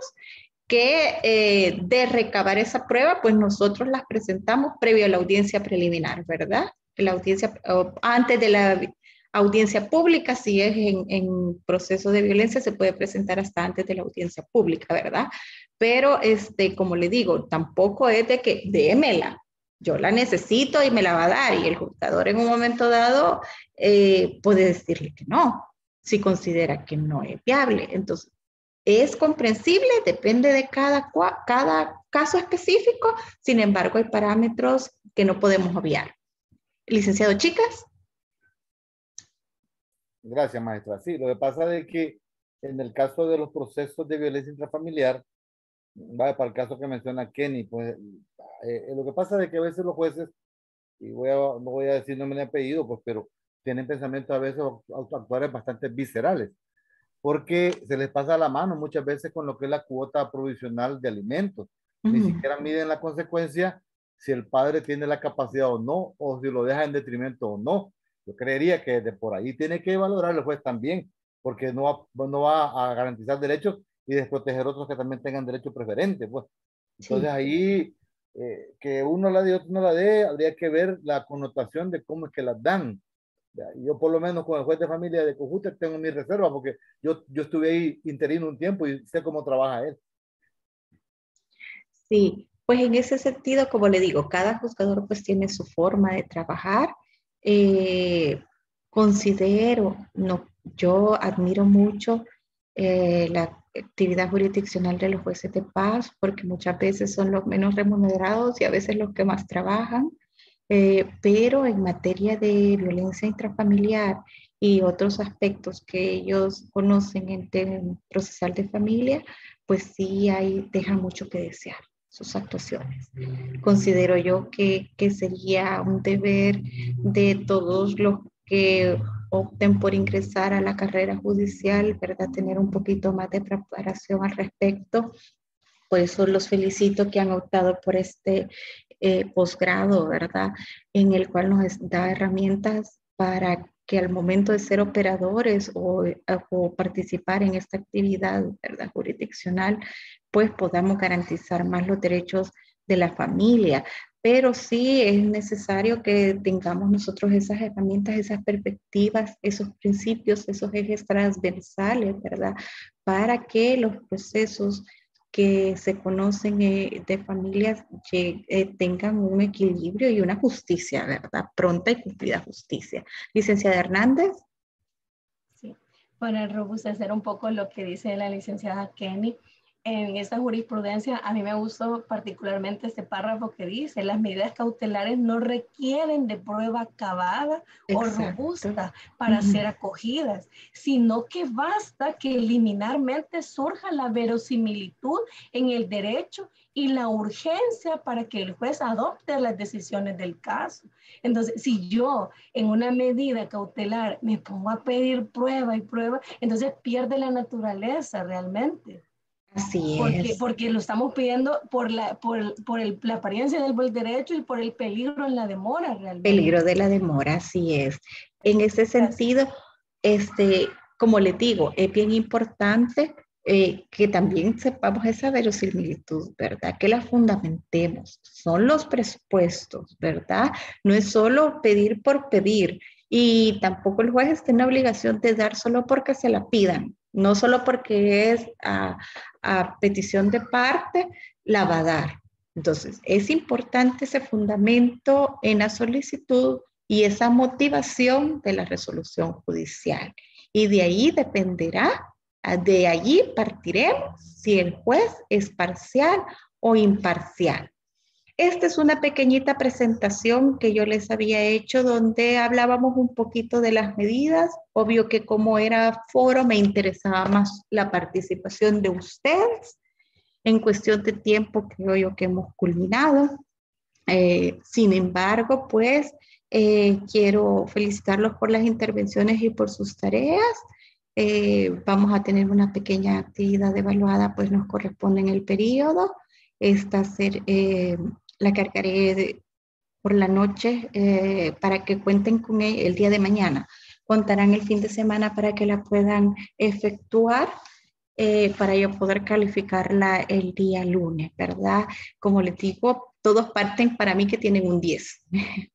que de recabar esa prueba, pues nosotros las presentamos previo a la audiencia preliminar, ¿verdad? La audiencia, antes de la audiencia pública, si es en proceso de violencia, se puede presentar hasta antes de la audiencia pública, ¿verdad? Pero, como le digo, tampoco es de que démela, yo la necesito y me la va a dar, y el juzgador en un momento dado puede decirle que no, si considera que no es viable. Entonces, es comprensible, depende de cada caso específico, sin embargo, hay parámetros que no podemos obviar. Licenciado Chicas. Gracias, maestra. Sí, lo que pasa es que en el caso de los procesos de violencia intrafamiliar, vaya, para el caso que menciona Kenny, pues lo que pasa es que a veces los jueces, y no voy a decir nombre ni apellido, pues, pero tienen pensamientos a veces actuales bastante viscerales, porque se les pasa la mano muchas veces con lo que es la cuota provisional de alimentos. Ni siquiera miden la consecuencia si el padre tiene la capacidad o no, o si lo deja en detrimento o no. Yo creería que de por ahí tiene que valorar el juez también, porque no va a garantizar derechos y desproteger otros que también tengan derecho preferente, pues. Entonces ahí, que uno la dé y otro no la dé, habría que ver la connotación de cómo es que las dan. Yo por lo menos con el juez de familia de Cojute tengo mi reserva, porque yo estuve ahí interino un tiempo y sé cómo trabaja él. Sí, pues en ese sentido, como le digo, cada juzgador pues tiene su forma de trabajar. Considero, no, yo admiro mucho la actividad jurisdiccional de los jueces de paz, porque muchas veces son los menos remunerados y a veces los que más trabajan, pero en materia de violencia intrafamiliar y otros aspectos que ellos conocen en tema procesal de familia, pues sí dejan mucho que desear sus actuaciones. Considero yo que sería un deber de todos los que opten por ingresar a la carrera judicial, ¿verdad? Tener un poquito más de preparación al respecto. Por eso los felicito que han optado por este posgrado, ¿verdad? En el cual nos da herramientas para que al momento de ser operadores o participar en esta actividad, ¿verdad?, jurisdiccional, pues podamos garantizar más los derechos de la familia. Pero sí es necesario que tengamos nosotros esas herramientas, esas perspectivas, esos principios, esos ejes transversales, ¿verdad?, para que los procesos que se conocen de familias tengan un equilibrio y una justicia, ¿verdad? Pronta y cumplida justicia. Licenciada Hernández. Sí, para robustecer un poco lo que dice la licenciada Kenny, en esta jurisprudencia a mí me gustó particularmente este párrafo que dice: las medidas cautelares no requieren de prueba acabada o robusta para ser acogidas, sino que basta que liminarmente surja la verosimilitud en el derecho y la urgencia para que el juez adopte las decisiones del caso. Entonces, si yo en una medida cautelar me pongo a pedir prueba y prueba, entonces pierde la naturaleza realmente. Así es. Porque lo estamos pidiendo por la apariencia del buen derecho y por el peligro en la demora realmente. Peligro de la demora, así es. En ese sentido, como les digo, es bien importante que también sepamos esa verosimilitud, ¿verdad? Que la fundamentemos. Son los presupuestos, ¿verdad? No es solo pedir por pedir. Y tampoco el juez tiene la obligación de dar solo porque se la pidan. No solo porque es a petición de parte, la va a dar. Entonces, es importante ese fundamento en la solicitud y esa motivación de la resolución judicial. Y de ahí dependerá, de allí partiremos si el juez es parcial o imparcial. Esta es una pequeñita presentación que yo les había hecho donde hablábamos un poquito de las medidas. Obvio que como era foro me interesaba más la participación de ustedes. En cuestión de tiempo creo yo que hemos culminado. Sin embargo, pues quiero felicitarlos por las intervenciones y por sus tareas. Vamos a tener una pequeña actividad evaluada, pues nos corresponde en el periodo. Esta la cargaré por la noche para que cuenten con el día de mañana. Contarán el fin de semana para que la puedan efectuar. Para yo poder calificarla el día lunes, ¿verdad? Como les digo, todos parten para mí que tienen un 10,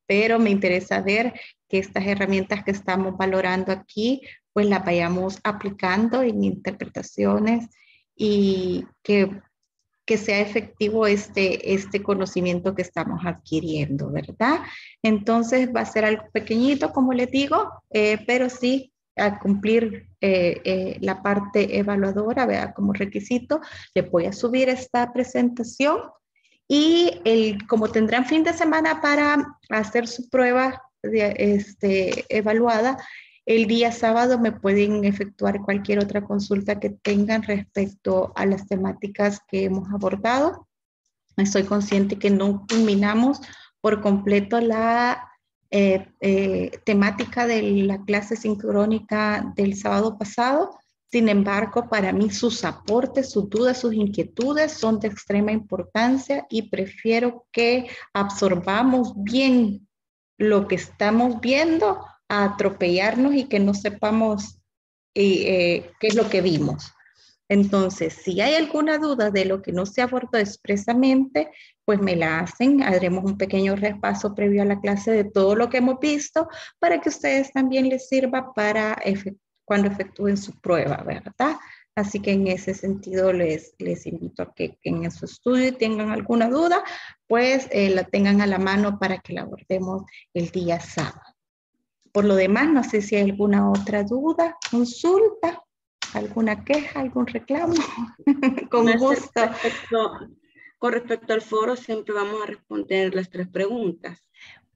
pero me interesa ver que estas herramientas que estamos valorando aquí, pues las vayamos aplicando en interpretaciones y que sea efectivo este conocimiento que estamos adquiriendo, ¿verdad? Entonces va a ser algo pequeñito, como les digo, pero sí a cumplir la parte evaluadora, vea, como requisito, le voy a subir esta presentación y como tendrán fin de semana para hacer su prueba evaluada, el día sábado me pueden efectuar cualquier otra consulta que tengan respecto a las temáticas que hemos abordado. Estoy consciente que no culminamos por completo la temática de la clase sincrónica del sábado pasado. Sin embargo, para mí sus aportes, sus dudas, sus inquietudes son de extrema importancia y prefiero que absorbamos bien lo que estamos viendo a atropellarnos y que no sepamos qué es lo que vimos. Entonces, si hay alguna duda de lo que no se abordó expresamente, pues me la hacen. Haremos un pequeño repaso previo a la clase de todo lo que hemos visto para que ustedes también les sirva para cuando efectúen su prueba, ¿verdad? Así que en ese sentido les invito a que en su estudio tengan alguna duda, pues la tengan a la mano para que la abordemos el día sábado. Por lo demás, no sé si hay alguna otra duda, consulta, alguna queja, algún reclamo. Con gusto. Con respecto al foro, siempre vamos a responder las 3 preguntas.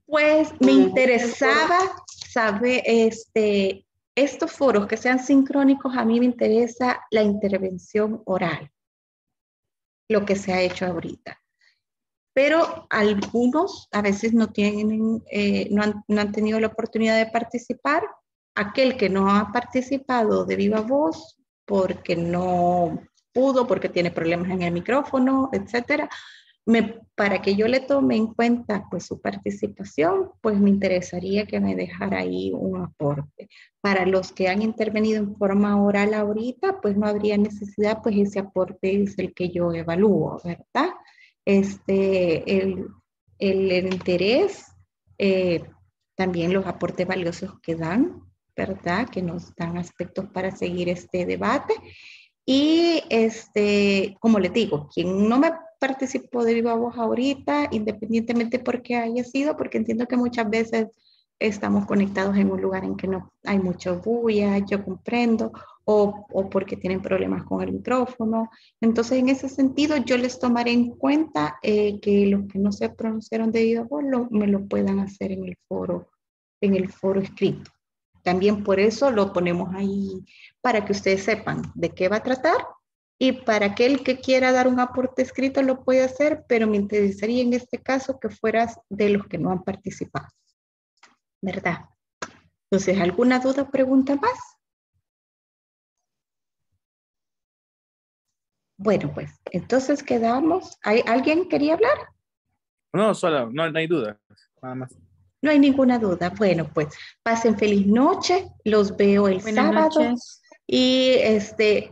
Pues me interesaba saber, estos foros que sean sincrónicos, a mí me interesa la intervención oral, lo que se ha hecho ahorita. Pero algunos a veces no han tenido la oportunidad de participar. Aquel que no ha participado de viva voz porque no pudo, porque tiene problemas en el micrófono, etcétera, para que yo le tome en cuenta pues su participación, pues me interesaría que me dejara ahí un aporte. Para los que han intervenido en forma oral ahorita, pues no habría necesidad, pues ese aporte es el que yo evalúo, ¿verdad? El interés, también los aportes valiosos que dan, ¿verdad? Que nos dan aspectos para seguir este debate. Y como les digo, quien no me participó de viva voz ahorita, independientemente por qué haya sido, porque entiendo que muchas veces estamos conectados en un lugar en que no hay mucho bulla, yo comprendo, o porque tienen problemas con el micrófono. Entonces, en ese sentido, yo les tomaré en cuenta que los que no se pronunciaron de viva voz me lo puedan hacer en el foro escrito. También por eso lo ponemos ahí para que ustedes sepan de qué va a tratar y para aquel que quiera dar un aporte escrito lo puede hacer, pero me interesaría en este caso que fueras de los que no han participado, ¿verdad? Entonces, ¿alguna duda o pregunta más? Bueno, pues, entonces quedamos. ¿Alguien quería hablar? No, solo, no hay duda, nada más. No hay ninguna duda. Bueno, pues pasen feliz noche. Los veo el sábado. Noches. Y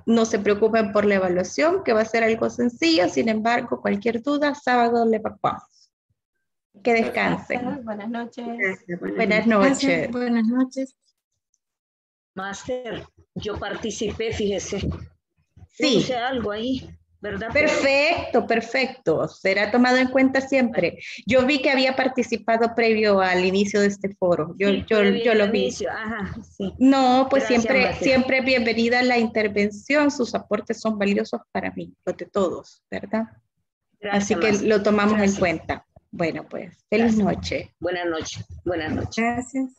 no se preocupen por la evaluación, que va a ser algo sencillo. Sin embargo, cualquier duda, sábado le evacuamos. Que descansen. Gracias. Buenas noches. Gracias, buenas noches. Gracias. Buenas noches. Máster, yo participé, fíjese. Sí. Puse algo ahí. ¿Verdad? Perfecto, perfecto. Será tomado en cuenta siempre. Yo vi que había participado previo al inicio de este foro. Yo lo vi. Ajá, sí. No, pues Gracias, siempre bienvenida la intervención. Sus aportes son valiosos para mí, los de todos, ¿verdad? Así que lo tomamos en cuenta. Bueno, pues, feliz noche. Buenas noches. Buenas noches. Gracias.